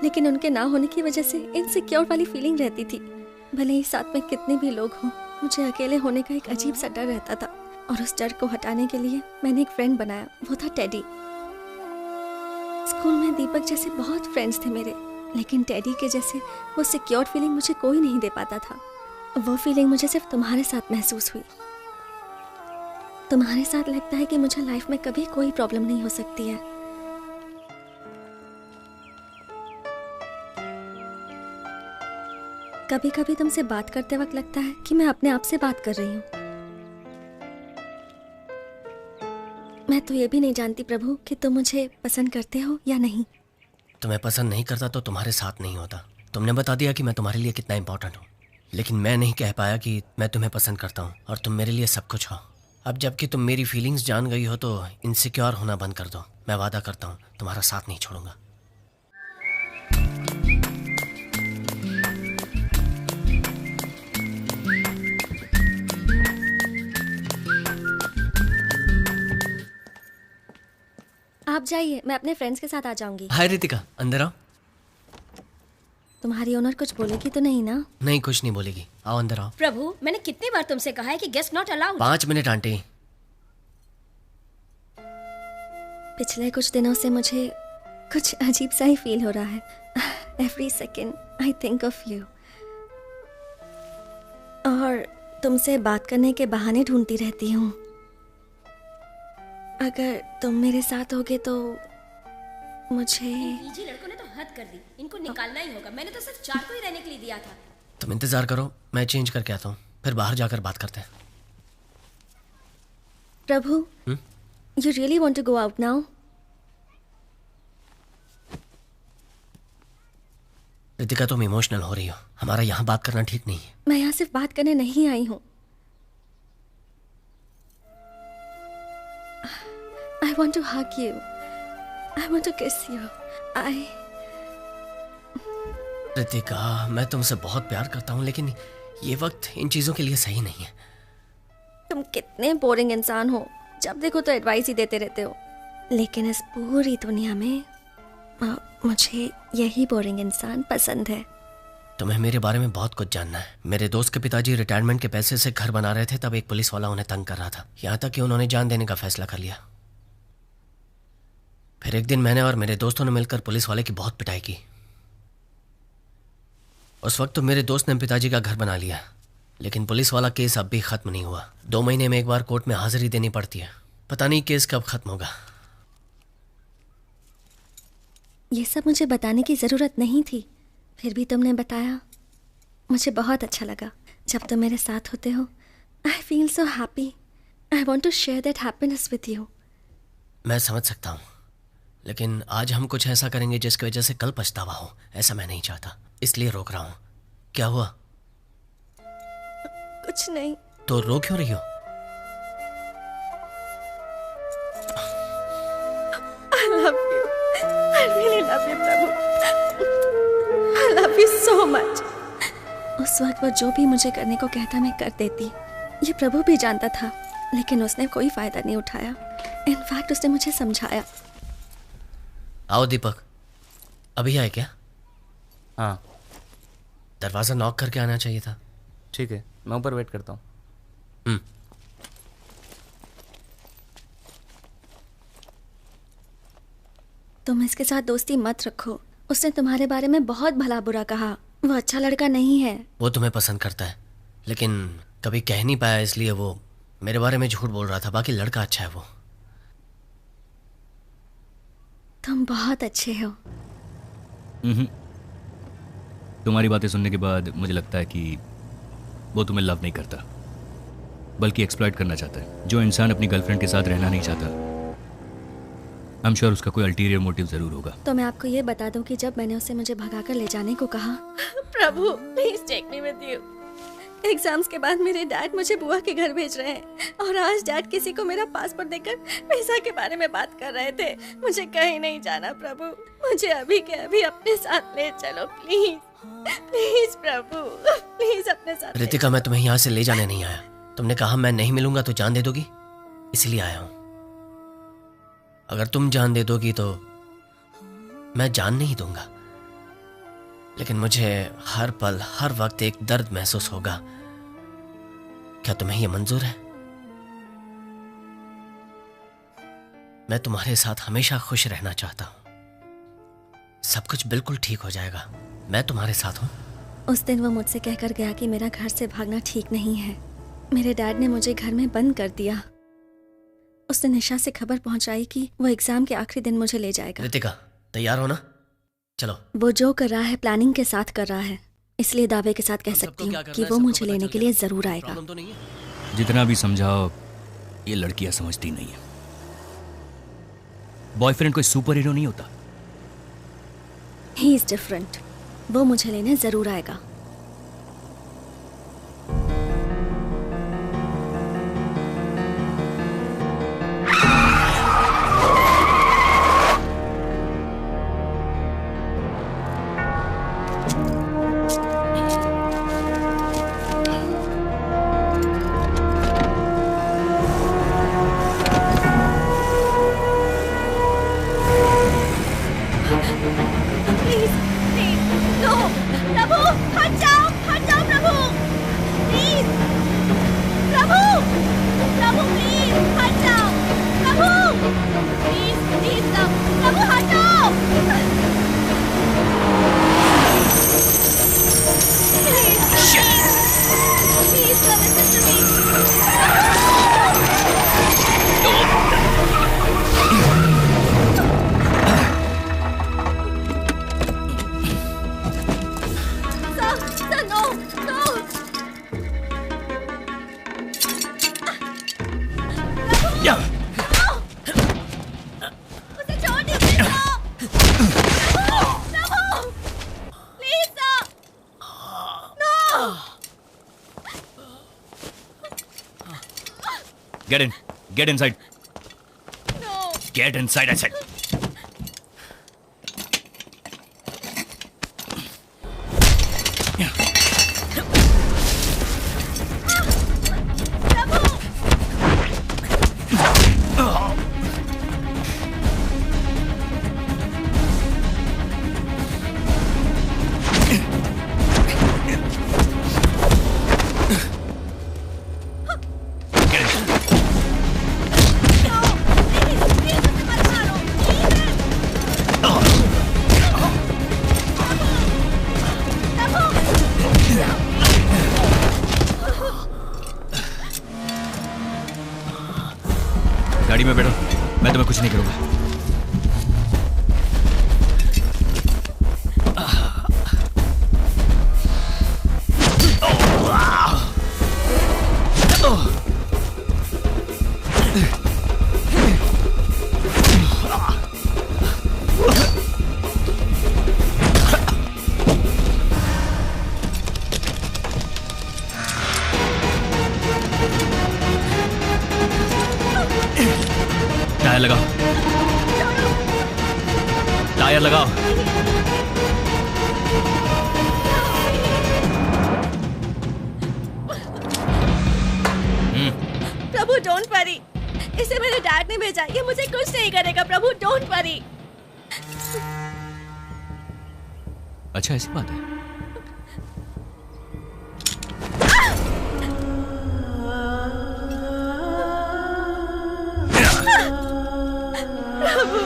लेकिन उनके ना होने की वजह से इनसिक्योर वाली फीलिंग रहती थी। भले ही साथ में कितने भी लोग हों, मुझे अकेले होने का एक अजीब सा डर रहता था, और उस डर को हटाने के लिए मैंने एक फ्रेंड बनाया, वो था टेडी। स्कूल में दीपक जैसे बहुत फ्रेंड्स थे मेरे, लेकिन टेडी के जैसे वो सिक्योर फीलिंग मुझे कोई नहीं दे पाता था। वो फीलिंग मुझे सिर्फ तुम्हारे साथ महसूस हुई। तुम्हारे साथ लगता है कि मुझे लाइफ में कभी कोई प्रॉब्लम नहीं हो सकती है। कभी कभी तुमसे बात करते वक्त लगता है कि मैं अपने आप से बात कर रही हूँ। मैं तो ये भी नहीं जानती प्रभु कि तुम मुझे पसंद करते हो या नहीं। तुम्हें पसंद नहीं करता तो तुम्हारे साथ नहीं होता। तुमने बता दिया कि मैं तुम्हारे लिए कितना इंपॉर्टेंट हूँ, लेकिन मैं नहीं कह पाया कि मैं तुम्हें पसंद करता हूँ और तुम मेरे लिए सब कुछ हो। अब जबकि तुम मेरी फीलिंग्स जान गई हो तो इनसिक्योर होना बंद कर दो। मैं वादा करता हूँ तुम्हारा साथ नहीं छोड़ूंगा। आप जाइए, मैं अपने फ्रेंड्स के साथ आ जाऊंगी। हाय रितिका, अंदर आओ। तुम्हारी ओनर कुछ बोलेगी तो नहीं ना? नहीं, कुछ नहीं बोलेगी। आओ अंदर आओ। प्रभु, मैंने कितनी बार तुमसे कहा है कि guest not allowed. 5 minute aunty. पिछले कुछ दिनों से मुझे कुछ अजीब सा ही फील हो रहा है। Every second I think of you, और तुमसे बात करने के बहाने ढूंढती रहती हूँ। अगर तुम मेरे साथ होगे तो मुझे। पीजी लड़कों ने तो हद कर दी, इनको निकालना ही होगा। मैंने तो सिर्फ 4 को ही रहने के लिए दिया था। तुम इंतजार करो, मैं चेंज करके आता हूँ, फिर बाहर जाकर बात करते हैं। Prabhu, you really want to go out now? Ritika, तुम इमोशनल हो रही हो। हमारा यहाँ बात करना ठीक नहीं है। मैं यहाँ सिर्फ बात करने नहीं आई हूँ। I want to hug you. I want to kiss you. Ritika, मैं तुमसे बहुत प्यार करता हूँ, लेकिन ये वक्त इन चीजों के लिए सही नहीं है। तुम कितने बोरिंग इंसान हो, जब देखो तो एडवाइस ही देते रहते हो। लेकिन इस पूरी दुनिया में मुझे यही बोरिंग इंसान पसंद है। तुम्हें मेरे बारे में बहुत कुछ जानना है। मेरे दोस्त के पिताजी रिटायरमेंट के पैसे से घर बना रहे थे, तब एक पुलिस वाला उन्हें तंग कर रहा था, यहाँ तक कि उन्होंने जान देने का फैसला कर लिया। फिर एक दिन मैंने और मेरे दोस्तों ने मिलकर पुलिस वाले की बहुत पिटाई की। उस वक्त तो मेरे दोस्त ने पिताजी का घर बना लिया, लेकिन पुलिस वाला केस अब भी खत्म नहीं हुआ। 2 महीने में एक बार कोर्ट में हाजिरी देनी पड़ती है। पता नहीं केस कब खत्म होगा। ये सब मुझे बताने की ज़रूरत नहीं थी, फिर भी तुमने बताया। मुझे बहुत अच्छा लगा। जब तुम मेरे साथ होते हो, I feel so happy. I want to share that happiness with you. मैं समझ सकता हूँ, लेकिन आज हम कुछ ऐसा करेंगे जिसकी वजह से कल पछतावा हो। ऐसा मैं नहीं चाहता, इसलिए रोक रहा हूँ। क्या हुआ? कुछ नहीं। तो रो क्यों रही हो? I love you. I really love you, Prabhu. I love you so much. उस वक्त वो जो भी मुझे करने को कहता मैं कर देती। ये प्रभु भी जानता था, लेकिन उसने कोई फायदा नहीं उठाया। इनफैक्ट उसने मुझे समझाया। आओ दीपक, अभी आए क्या? हाँ। दरवाजा नॉक करके आना चाहिए था। ठीक है, मैं ऊपर वेट करता हूँ। तुम इसके साथ दोस्ती मत रखो। उसने तुम्हारे बारे में बहुत भला बुरा कहा। वो अच्छा लड़का नहीं है। वो तुम्हें पसंद करता है, लेकिन कभी कह नहीं पाया, इसलिए वो मेरे बारे में झूठ बोल रहा था। बाकी लड़का अच्छा है वो। तुम बहुत अच्छे हो। तुम्हारी बातें सुनने के बाद मुझे लगता है कि वो तुम्हें लव नहीं करता, बल्कि एक्सप्लॉइट करना चाहता है। जो इंसान अपनी गर्लफ्रेंड के साथ रहना नहीं चाहता, आई एम श्योर उसका कोई अल्टीरियर मोटिव जरूर होगा। तो मैं आपको ये बता दूं कि जब मैंने उसे मुझे भगाकर ले जाने को कहा, Prabhu please take me with you. Exams के बाद मेरे डैड मुझे बुआ के घर भेज रहे हैं, और आज डैड किसी को मेरा पासपोर्ट देकर वीजा के बारे में बात कर रहे थे। मुझे कहीं नहीं जाना प्रभु, मुझे अभी के अभी अपने साथ ले चलो प्लीज। प्लीज प्रभु, प्लीज अपने साथ। रितिका, मैं तुम्हें यहाँ से ले जाने नहीं आया। तुमने कहा मैं नहीं मिलूंगा तो जान दे दोगी, इसलिए आया हूँ। अगर तुम जान दे दोगी तो मैं जान नहीं दूंगा, लेकिन मुझे हर पल हर वक्त एक दर्द महसूस होगा। क्या तुम्हें यह मंजूर है? मैं तुम्हारे साथ हमेशा खुश रहना चाहता हूं। सब कुछ बिल्कुल ठीक हो जाएगा। मैं तुम्हारे साथ हूं। उस दिन वो मुझसे कहकर गया कि मेरा घर से भागना ठीक नहीं है। मेरे डैड ने मुझे घर में बंद कर दिया। उसने निशा से खबर पहुंचाई कि वो एग्जाम के आखिरी दिन मुझे ले जाएगा। रितिका, तैयार हो ना? चलो। वो जो कर रहा है प्लानिंग के साथ कर रहा है, इसलिए दावे के साथ कह सकती हूँ कि वो मुझे लेने के लिए जरूर आएगा। जितना भी समझाओ, ये लड़कियां समझती नहीं है। बॉयफ्रेंड कोई सुपर हीरो नहीं होता। He is different. वो मुझे लेने जरूर आएगा। उसे छोड़ दीजिए please sir. No. Get in. Get inside. No. Get inside, I said. गाड़ी में बैठो, मैं तुम्हें कुछ नहीं करूंगा। टायर लगाओ, टायर लगाओ। प्रभु डोंट वरी, इसे मेरे डैड ने भेजा, ये मुझे कुछ नहीं करेगा। प्रभु डोंट वरी। अच्छा ऐसी बात है। प्रभु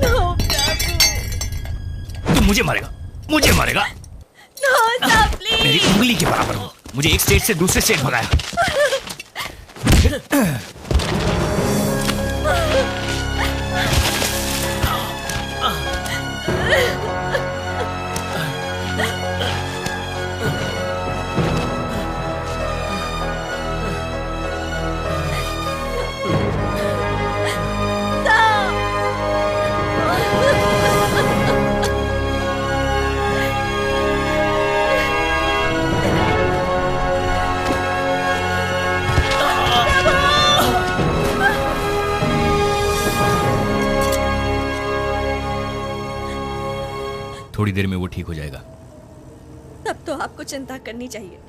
नो, प्रभु तू मुझे मारेगा, मुझे मारेगा। No sir please. मेरी उंगली के बराबर हो। मुझे एक स्टेट से दूसरे स्टेट भगाया। थोड़ी देर में वो ठीक हो जाएगा। तब तो आपको चिंता करनी चाहिए।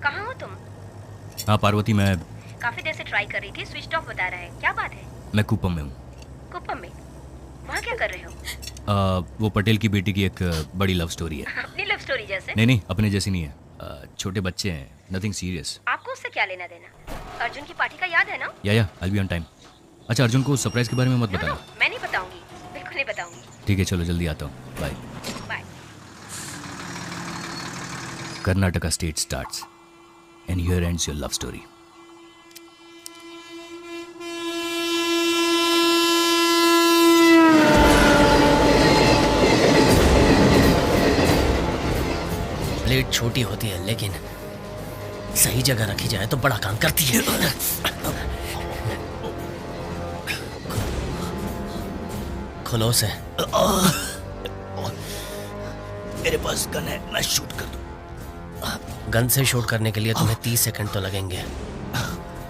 कहाँ हो तुम? हाँ पार्वती, मैं काफी देर से ट्राई कर रही थी, स्विच ऑफ बता रहा है। क्या बात है? मैं कुप्पम में हूँ। कुप्पम में? वहाँ क्या कर रहे हो? वो पटेल की बेटी की एक बड़ी लव स्टोरी है। अपनी लव स्टोरी जैसे? नहीं, अपने जैसी नहीं है। छोटे बच्चे हैं, नथिंग सीरियस। आपको उससे क्या लेना देना? अर्जुन की पार्टी का याद है ना? या I will be on time. अच्छा, अर्जुन को सरप्राइज के बारे में मत बताना। मैं नहीं बताऊंगी, बिल्कुल नहीं बताऊंगी। ठीक है, चलो जल्दी आता हूँ। Bye bye. Karnataka state starts and here ends your love story. Plate छोटी होती है लेकिन सही जगह रखी जाए तो बड़ा काम करती है। खुलो से। मेरे पास गन है, मैं शूट कर दूं। गन से शूट करने के लिए तुम्हें 30 सेकंड तो लगेंगे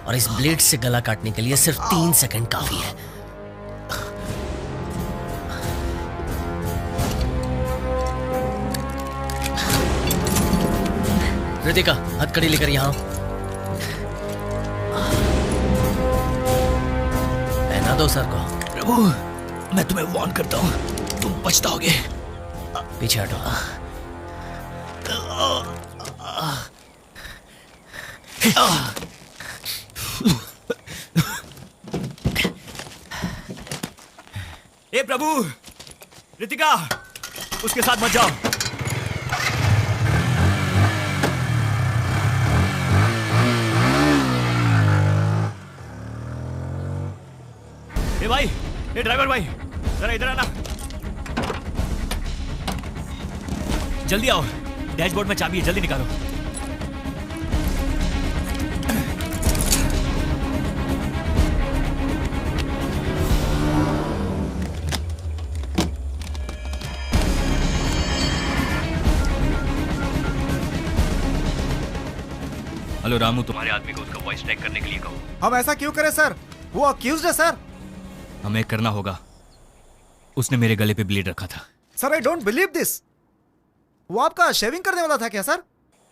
और इस ब्लेड से गला काटने के लिए सिर्फ 3 सेकंड काफी है। रितिका, हथकड़ी लेकर यहाँ पहना दो सर को। प्रभु, मैं तुम्हें वार्न करता हूँ, तुम पछताओगे। पीछे हटो। ए प्रभु, रितिका, उसके साथ मत जाओ। ए भाई, ए ड्राइवर भाई, जरा इधर आना। जल्दी आओ, डैशबोर्ड में चाबी है, जल्दी निकालो। हेलो रामू, तुम्हारे आदमी को उसका वॉइस ट्रैक करने के लिए कहो। हम ऐसा क्यों करें सर? वो अक्यूज्ड है सर। हमें करना होगा। उसने मेरे गले पे ब्लेड रखा था। Sir I don't believe this. वो आपका शेविंग करने वाला था क्या सर?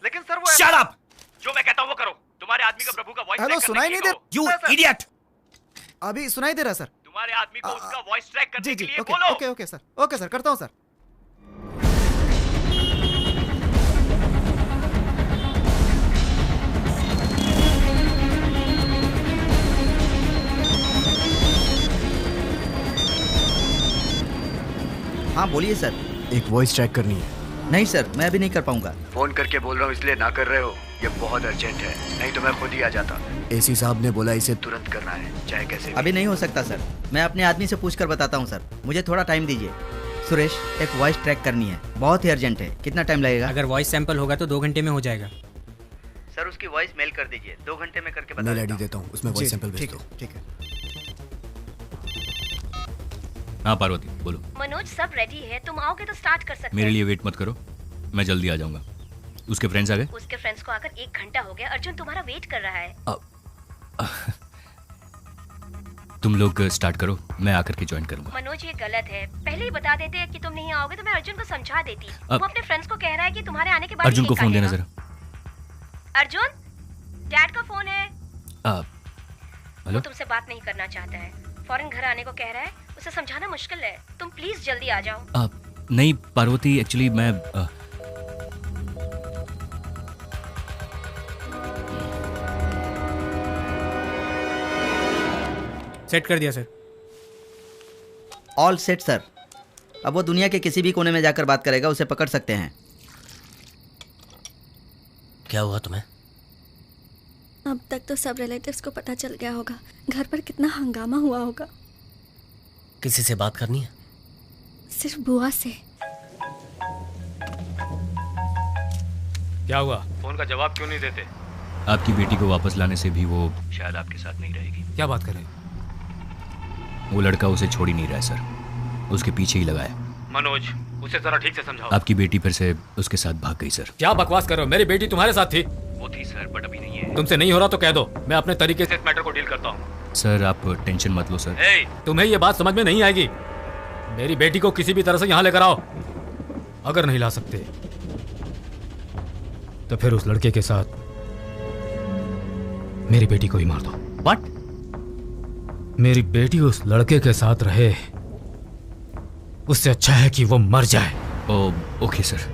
लेकिन सर वो शट अप! जो मैं कहता हूँ वो करो। तुम्हारे आदमी का प्रभु का वॉइस हेलो, सुनाई नहीं दे? You idiot! अभी सुनाई दे रहा सर। तुम्हारे आदमी को उसका वॉइस ट्रैक करने के लिए ओके, बोलो। Okay okay sir, okay sir, करता हूँ सर। हाँ बोलिए सर। एक वॉइस ट्रैक करनी है। नहीं सर, मैं अभी नहीं कर पाऊंगा। फोन करके बोल रहा हूँ इसलिए ना कर रहे हो? ये बहुत अर्जेंट है, नहीं तो मैं खुद ही आ जाता। एसी साहब ने बोला इसे तुरंत करना है, चाहे कैसे भी। अभी नहीं हो सकता सर, मैं अपने आदमी से पूछकर बताता हूँ सर, मुझे थोड़ा टाइम दीजिए। सुरेश, एक वॉइस ट्रैक करनी है, बहुत ही अर्जेंट है। कितना टाइम लगेगा? अगर वॉइस सैंपल होगा तो 2 घंटे में हो जाएगा। सर उसकी वॉइस मेल कर दीजिए, 2 घंटे में करके बता मेल आईडी देता हूँ, उसमें वॉइस सैंपल भेज दो। ठीक है। हाँ पार्वती, बोलो। मनोज, सब रेडी है, तुम आओगे तो स्टार्ट कर सकते मेरे लिए वेट मत करो, मैं जल्दी आ जाऊंगा। उसके फ्रेंड्स आ गए? उसके फ्रेंड्स को आकर 1 घंटा हो गया। अर्जुन तुम्हारा वेट कर रहा है। तुम लोग स्टार्ट करो, मैं आकर के ज्वाइन करूंगा। मनोज, ये गलत है। पहले ही बता देते कि तुम नहीं आओगे तो मैं अर्जुन को समझा देती। वो अपने फ्रेंड्स को कह रहा है कि तुम्हारे आने के बाद अर्जुन को फोन देना जरा। अर्जुन, डैड का फोन है। हेलो? वो तुमसे बात नहीं करना चाहता है, फौरन घर आने को कह रहा है। उसे समझाना मुश्किल है, तुम प्लीज जल्दी आ जाओ। नहीं पार्वती, एक्चुअली मैं सेट कर दिया सर। All set sir. अब वो दुनिया के किसी भी कोने में जाकर बात करेगा, उसे पकड़ सकते हैं। क्या हुआ तुम्हें? अब तक तो सब रिलेटिव्स को पता चल गया होगा। घर पर कितना हंगामा हुआ होगा। किसी से बात करनी है? सिर्फ बुआ से। क्या हुआ? फोन का जवाब क्यों नहीं देते? आपकी बेटी को वापस लाने से भी वो शायद आपके साथ नहीं रहेगी। क्या बात कर रहे? वो लड़का उसे छोड़ ही नहीं रहा है सर, उसके पीछे ही लगा है। मनोज, उसे जरा ठीक से समझाओ। आपकी बेटी फिर से उसके साथ भाग गई सर। क्या बकवास कर रहे हो? मेरी बेटी तुम्हारे साथ थी। वो थी सर, बट अभी नहीं है। तुमसे नहीं हो रहा तो कह दो, मैं अपने तरीके से इस मैटर को डील करता हूँ। सर आप टेंशन मत लो सर। तुम्हें ये बात समझ में नहीं आएगी। मेरी बेटी को किसी भी तरह से यहाँ लेकर आओ। अगर नहीं ला सकते तो फिर उस लड़के के साथ मेरी बेटी को ही मार दो। व्हाट? मेरी बेटी उस लड़के के साथ रहे, उससे अच्छा है कि वो मर जाए। ओके सर,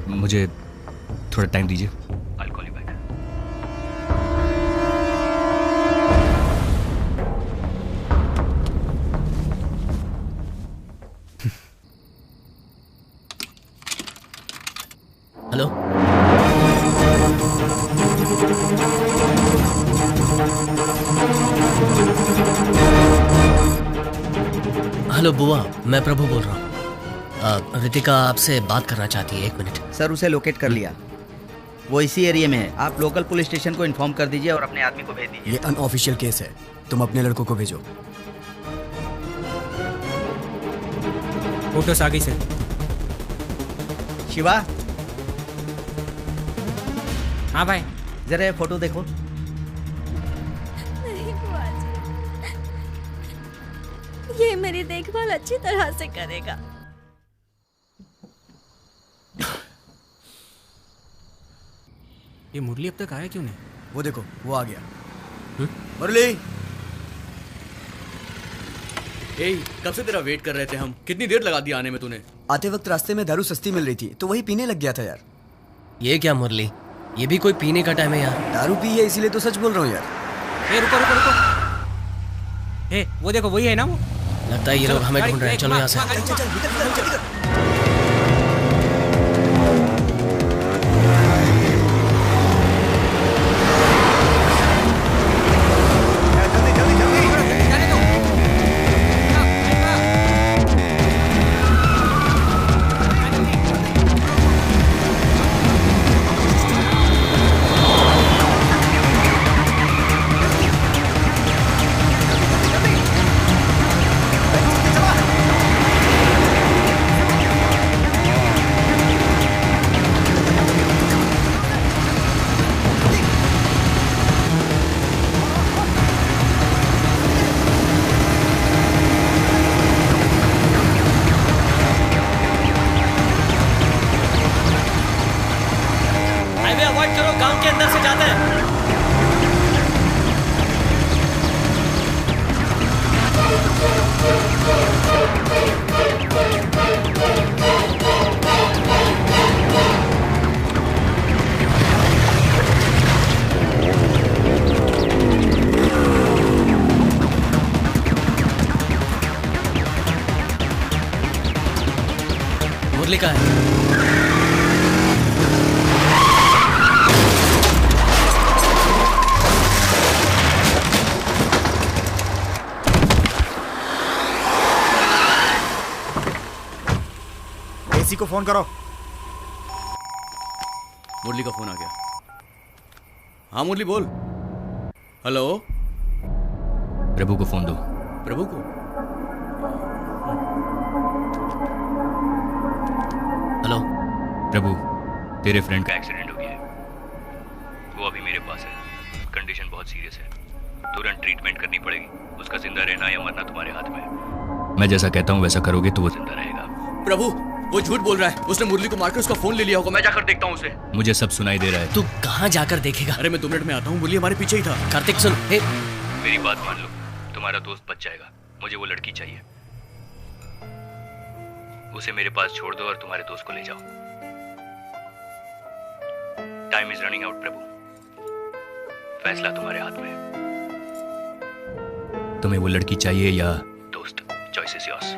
मुझे थोड़ा टाइम दीजिए। I'll call you back. Hello? Hello बुआ, मैं प्रभु बोल रहा हूँ। रितिका आपसे बात करना चाहती है, 1 मिनट। सर उसे लोकेट कर लिया, वो इसी एरिया में है। आप लोकल पुलिस स्टेशन को इन्फॉर्म कर दीजिए और अपने आदमी को भेज दीजिए। ये अनऑफिशियल केस है, तुम अपने लड़कों को भेजो। फोटोस आ गई सर। शिवा। हाँ भाई, जरा ये फोटो देखो। नहीं बुआ जी, ये मेरी देखभाल अच्छी तरह से करेगा। ये मुरली अब तक आया क्यों नहीं? वो देखो, वो आ गया। मुरली, कब से तेरा वेट कर रहे थे हम। कितनी देर लगा दी आने में तूने? आते वक्त रास्ते में दारू सस्ती मिल रही थी तो वही पीने लग गया था यार। ये क्या मुरली, ये भी कोई पीने का टाइम है यार? दारू पी है इसीलिए तो सच बोल रहा हूँ यार। रुको रुको रुको। वो देखो, वही है ना वो? लगता है ये लोग हमें ढूंढ रहे हैं। चलो यहाँ से। मुरली कहाँ है? एसी को फोन करो। मुरली का फोन आ गया। हाँ मुरली बोल। हेलो। प्रभु को फोन दो। प्रभु को? हेलो प्रभु, तेरे फ्रेंड का एक्सीडेंट हो गया है। वो अभी मेरे पास है। कंडीशन बहुत सीरियस है। तुरंत ट्रीटमेंट करनी पड़ेगी। उसका जिंदा रहना या मरना तुम्हारे हाथ में है। मैं जैसा कहता हूँ वैसा करोगे तो वो जिंदा रहेगा। प्रभु वो झूठ बोल रहा है। उसने मुरली को मारकर उसका फोन ले लिया होगा। मैं जाकर देखता हूँ उसे। मुझे सब सुनाई दे रहा है। तू कहाँ जाकर देखेगा? अरे मैं 2 मिनट में आता हूँ। मुरली हमारे पीछे ही था। कार्तिक सुन। मेरी बात मान लो, तुम्हारा दोस्त बच जाएगा। मुझे वो लड़की चाहिए। उसे मेरे पास छोड़ दो और तुम्हारे दोस्त को ले जाओ। टाइम इज रनिंग आउट प्रभु। फैसला तुम्हारे हाथ में है। तुम्हें वो लड़की चाहिए या दोस्त? Choice is yours.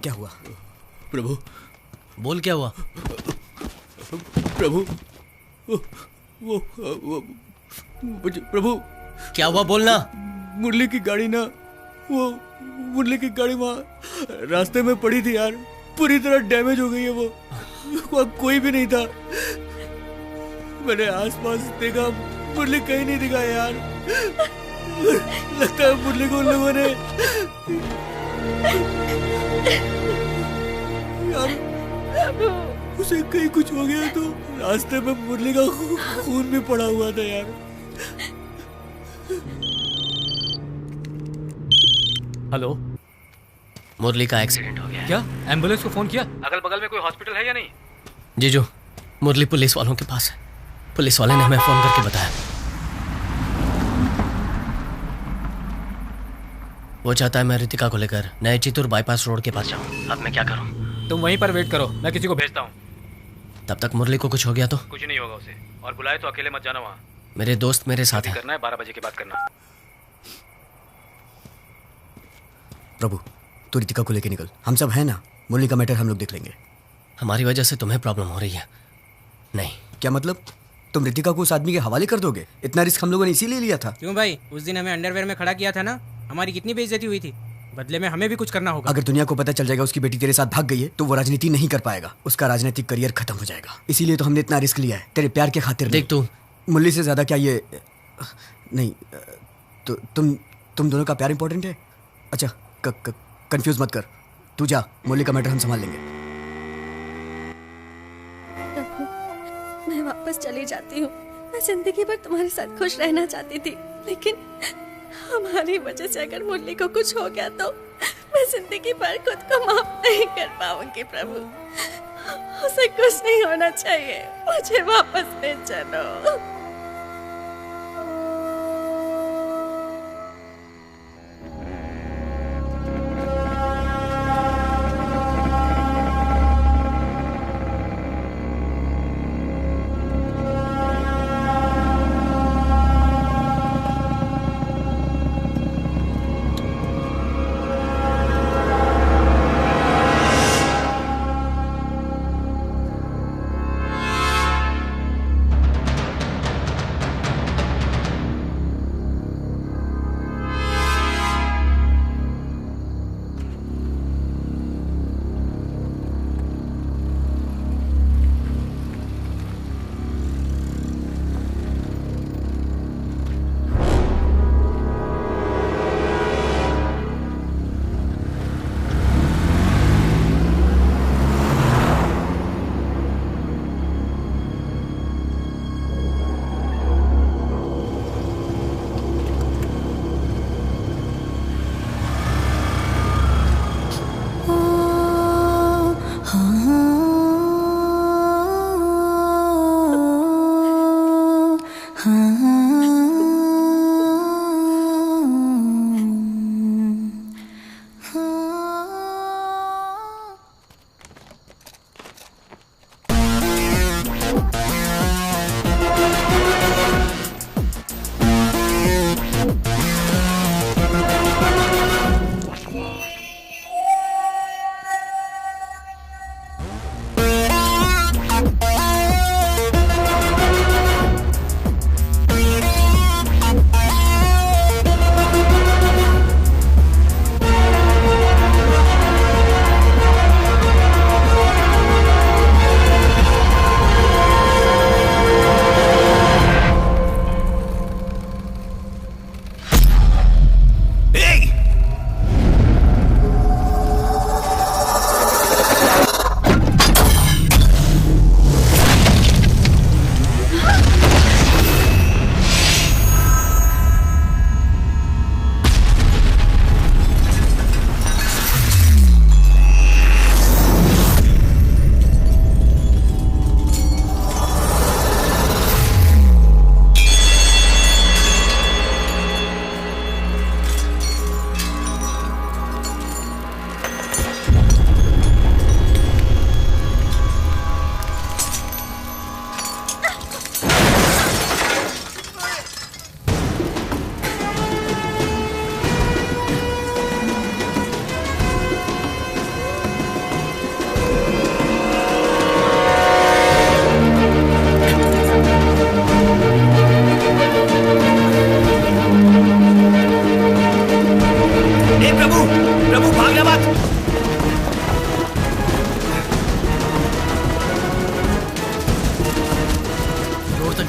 क्या हुआ? प्रभु बोल क्या हुआ? प्रभु वो प्रभु क्या हुआ बोलना। मुरली की गाड़ी ना, वो मुरली की गाड़ी वहाँ रास्ते में पड़ी थी यार। पूरी तरह डैमेज हो गई है वो। वहाँ कोई भी नहीं था। मैंने आसपास देखा, मुरली कहीं नहीं दिखा यार। लगता है मुरली को उन लोगों ने यार, उसे कहीं कुछ हो गया तो रास्ते में मुरली का खून भी पड़ा हुआ था यार। हेलो, मुरली का एक्सीडेंट हो गया। क्या एम्बुलेंस को फोन किया? अगल बगल में कोई हॉस्पिटल है या नहीं? जीजू, मुरली पुलिस वालों के पास है। पुलिस वाले ने हमें फोन करके बताया। वो चाहता है मैं रितिका को लेकर नए चित्तूर बाईपास रोड के पास जाऊं। अब मैं क्या करूं? तुम वहीं पर वेट करो, मैं किसी को भेजता हूँ। तब तक मुरली को कुछ हो गया तो? कुछ नहीं होगा उसे। और बुलाए तो अकेले मत जाना वहाँ। मेरे दोस्त मेरे साथ हैं। करना है 12 बजे के बाद करना। प्रभु, तू रितिका को लेके निकल। हम सब हैं ना। मुरली का मैटर हम लोग देख लेंगे। हमारी वजह से तुम्हें प्रॉब्लम हो रही है? नहीं। क्या मतलब? तुम रितिका को उस आदमी के हवाले कर दोगे? इतना रिस्क हम लोगों ने इसीलिए लिया था। क्यों भाई? उस दिन हमें अंडरवेयर में खड़ा किया था ना। हमारी कितनी बेइज्जती हुई थी। बदले में हमें भी कुछ करना होगा। अगर दुनिया को पता चल जाएगा उसकी बेटी तेरे साथ भाग गई है तो वो राजनीति नहीं कर पाएगा। उसका राजनीतिक करियर खत्म हो जाएगा। इसीलिए तो हमने इतना रिस्क लिया है, तेरे प्यार के खातिर। देख तू, मुरली से ज्यादा क्या ये नहीं तो तुम दोनों का प्यार इंपॉर्टेंट है? अच्छा, कंफ्यूज मत कर। तू जा, मुरली का मैटर हम संभाल लेंगे। वापस चली जाती हूँ। मैं जिंदगी भर तुम्हारे साथ खुश रहना चाहती थी, लेकिन हमारी वजह से अगर मुरली को कुछ हो गया तो मैं जिंदगी भर खुद को माफ नहीं कर पाऊंगी। प्रभु, उसे कुछ नहीं होना चाहिए, मुझे वापस ले चलो।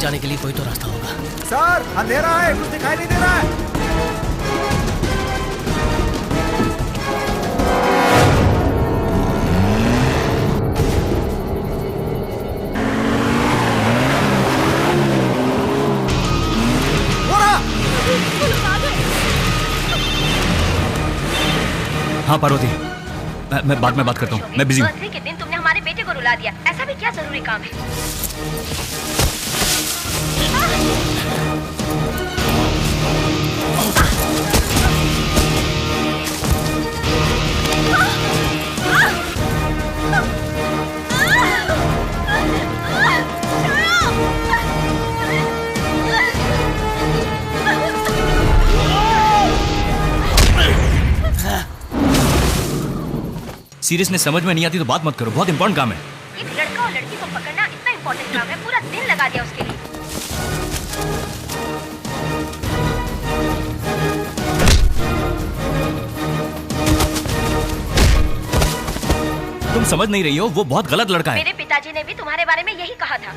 जाने के लिए कोई तो रास्ता होगा। सर अंधेरा है, कुछ दिखाई नहीं दे रहा है। हाँ पार्वती, मैं बाद में बात करता हूँ, मैं बिजी हूँ। बर्थडे के दिन तुमने हमारे बेटे को रुला दिया, ऐसा भी क्या जरूरी काम है? सीरियसनेस समझ में नहीं आती तो बात मत करो, बहुत इंपॉर्टेंट काम है। एक लड़का और लड़की को पकड़ना इतना इंपॉर्टेंट काम है, पूरा दिन लगा दिया उसके लिए। तुम समझ नहीं रही हो, वो बहुत गलत लड़का है। मेरे पिताजी ने भी तुम्हारे बारे में यही कहा था।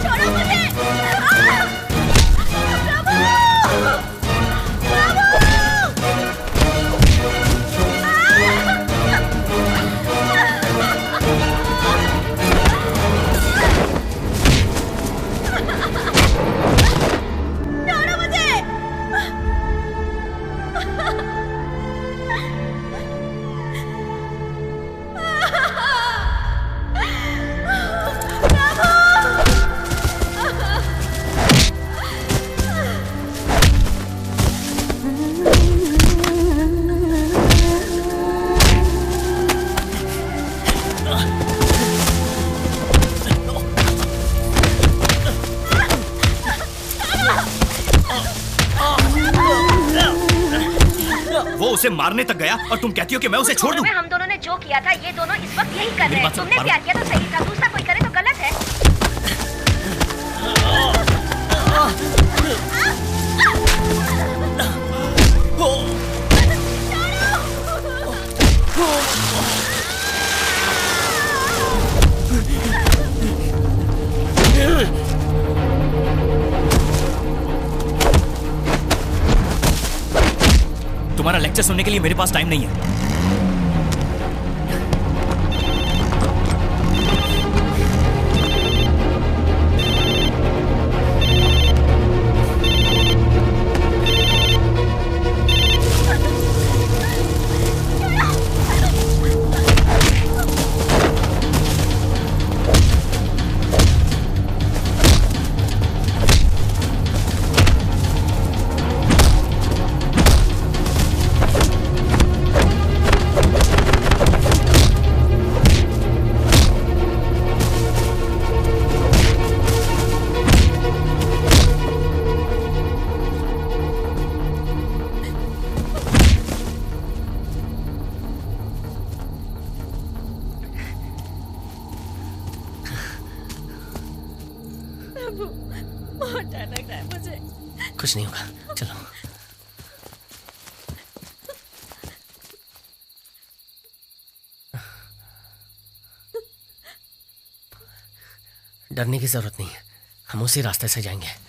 छोड़ो मुझे! उसे मारने तक गया और तुम कहती हो कि मैं उसे छोड़ दूं? हम दोनों ने जो किया था ये दोनों इस वक्त यही कर रहे हैं। तुमने प्यार किया तो सही था, दूसरा कोई करे तो गलत है। तुम्हारा लेक्चर सुनने के लिए मेरे पास टाइम नहीं है। बहुत डर लग रहा है मुझे। कुछ नहीं होगा, चलो। डरने की जरूरत नहीं है, हम उसी रास्ते से जाएंगे।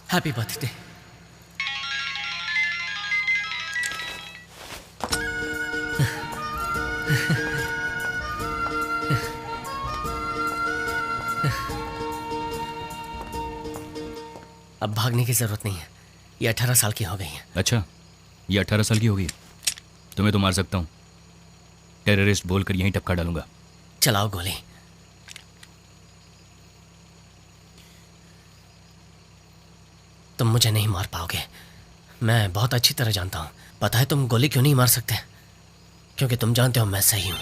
Happy birthday. अब भागने की जरूरत नहीं है, ये 18 साल की हो गई है। अच्छा, ये 18 साल की हो गई? तुम्हें तो मार सकता हूँ, टेररिस्ट बोलकर यहीं टपका डालूंगा। चलाओ गोली। तुम मुझे नहीं मार पाओगे, मैं बहुत अच्छी तरह जानता हूं। पता है तुम गोली क्यों नहीं मार सकते? क्योंकि तुम जानते हो मैं सही हूं।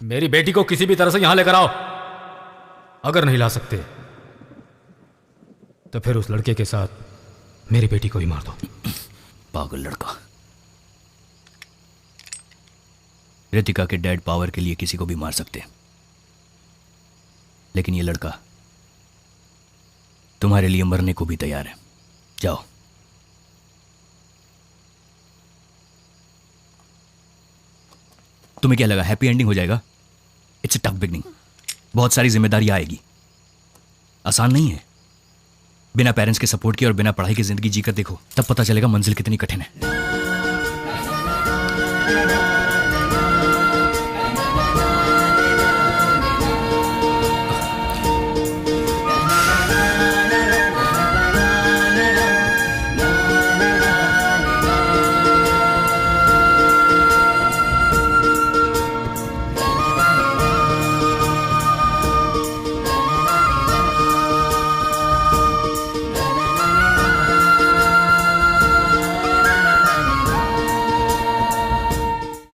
मेरी बेटी को किसी भी तरह से यहां लेकर आओ। अगर नहीं ला सकते तो फिर उस लड़के के साथ मेरी बेटी को ही मार दो। पागल लड़का। रितिका के डैड पावर के लिए किसी को भी मार सकते, लेकिन ये लड़का तुम्हारे लिए मरने को भी तैयार है। जाओ। तुम्हें क्या लगा हैप्पी एंडिंग हो जाएगा? It's a tough beginning. बहुत सारी जिम्मेदारी आएगी, आसान नहीं है। बिना पेरेंट्स के सपोर्ट के और बिना पढ़ाई की जिंदगी जीकर देखो, तब पता चलेगा मंजिल कितनी कठिन है।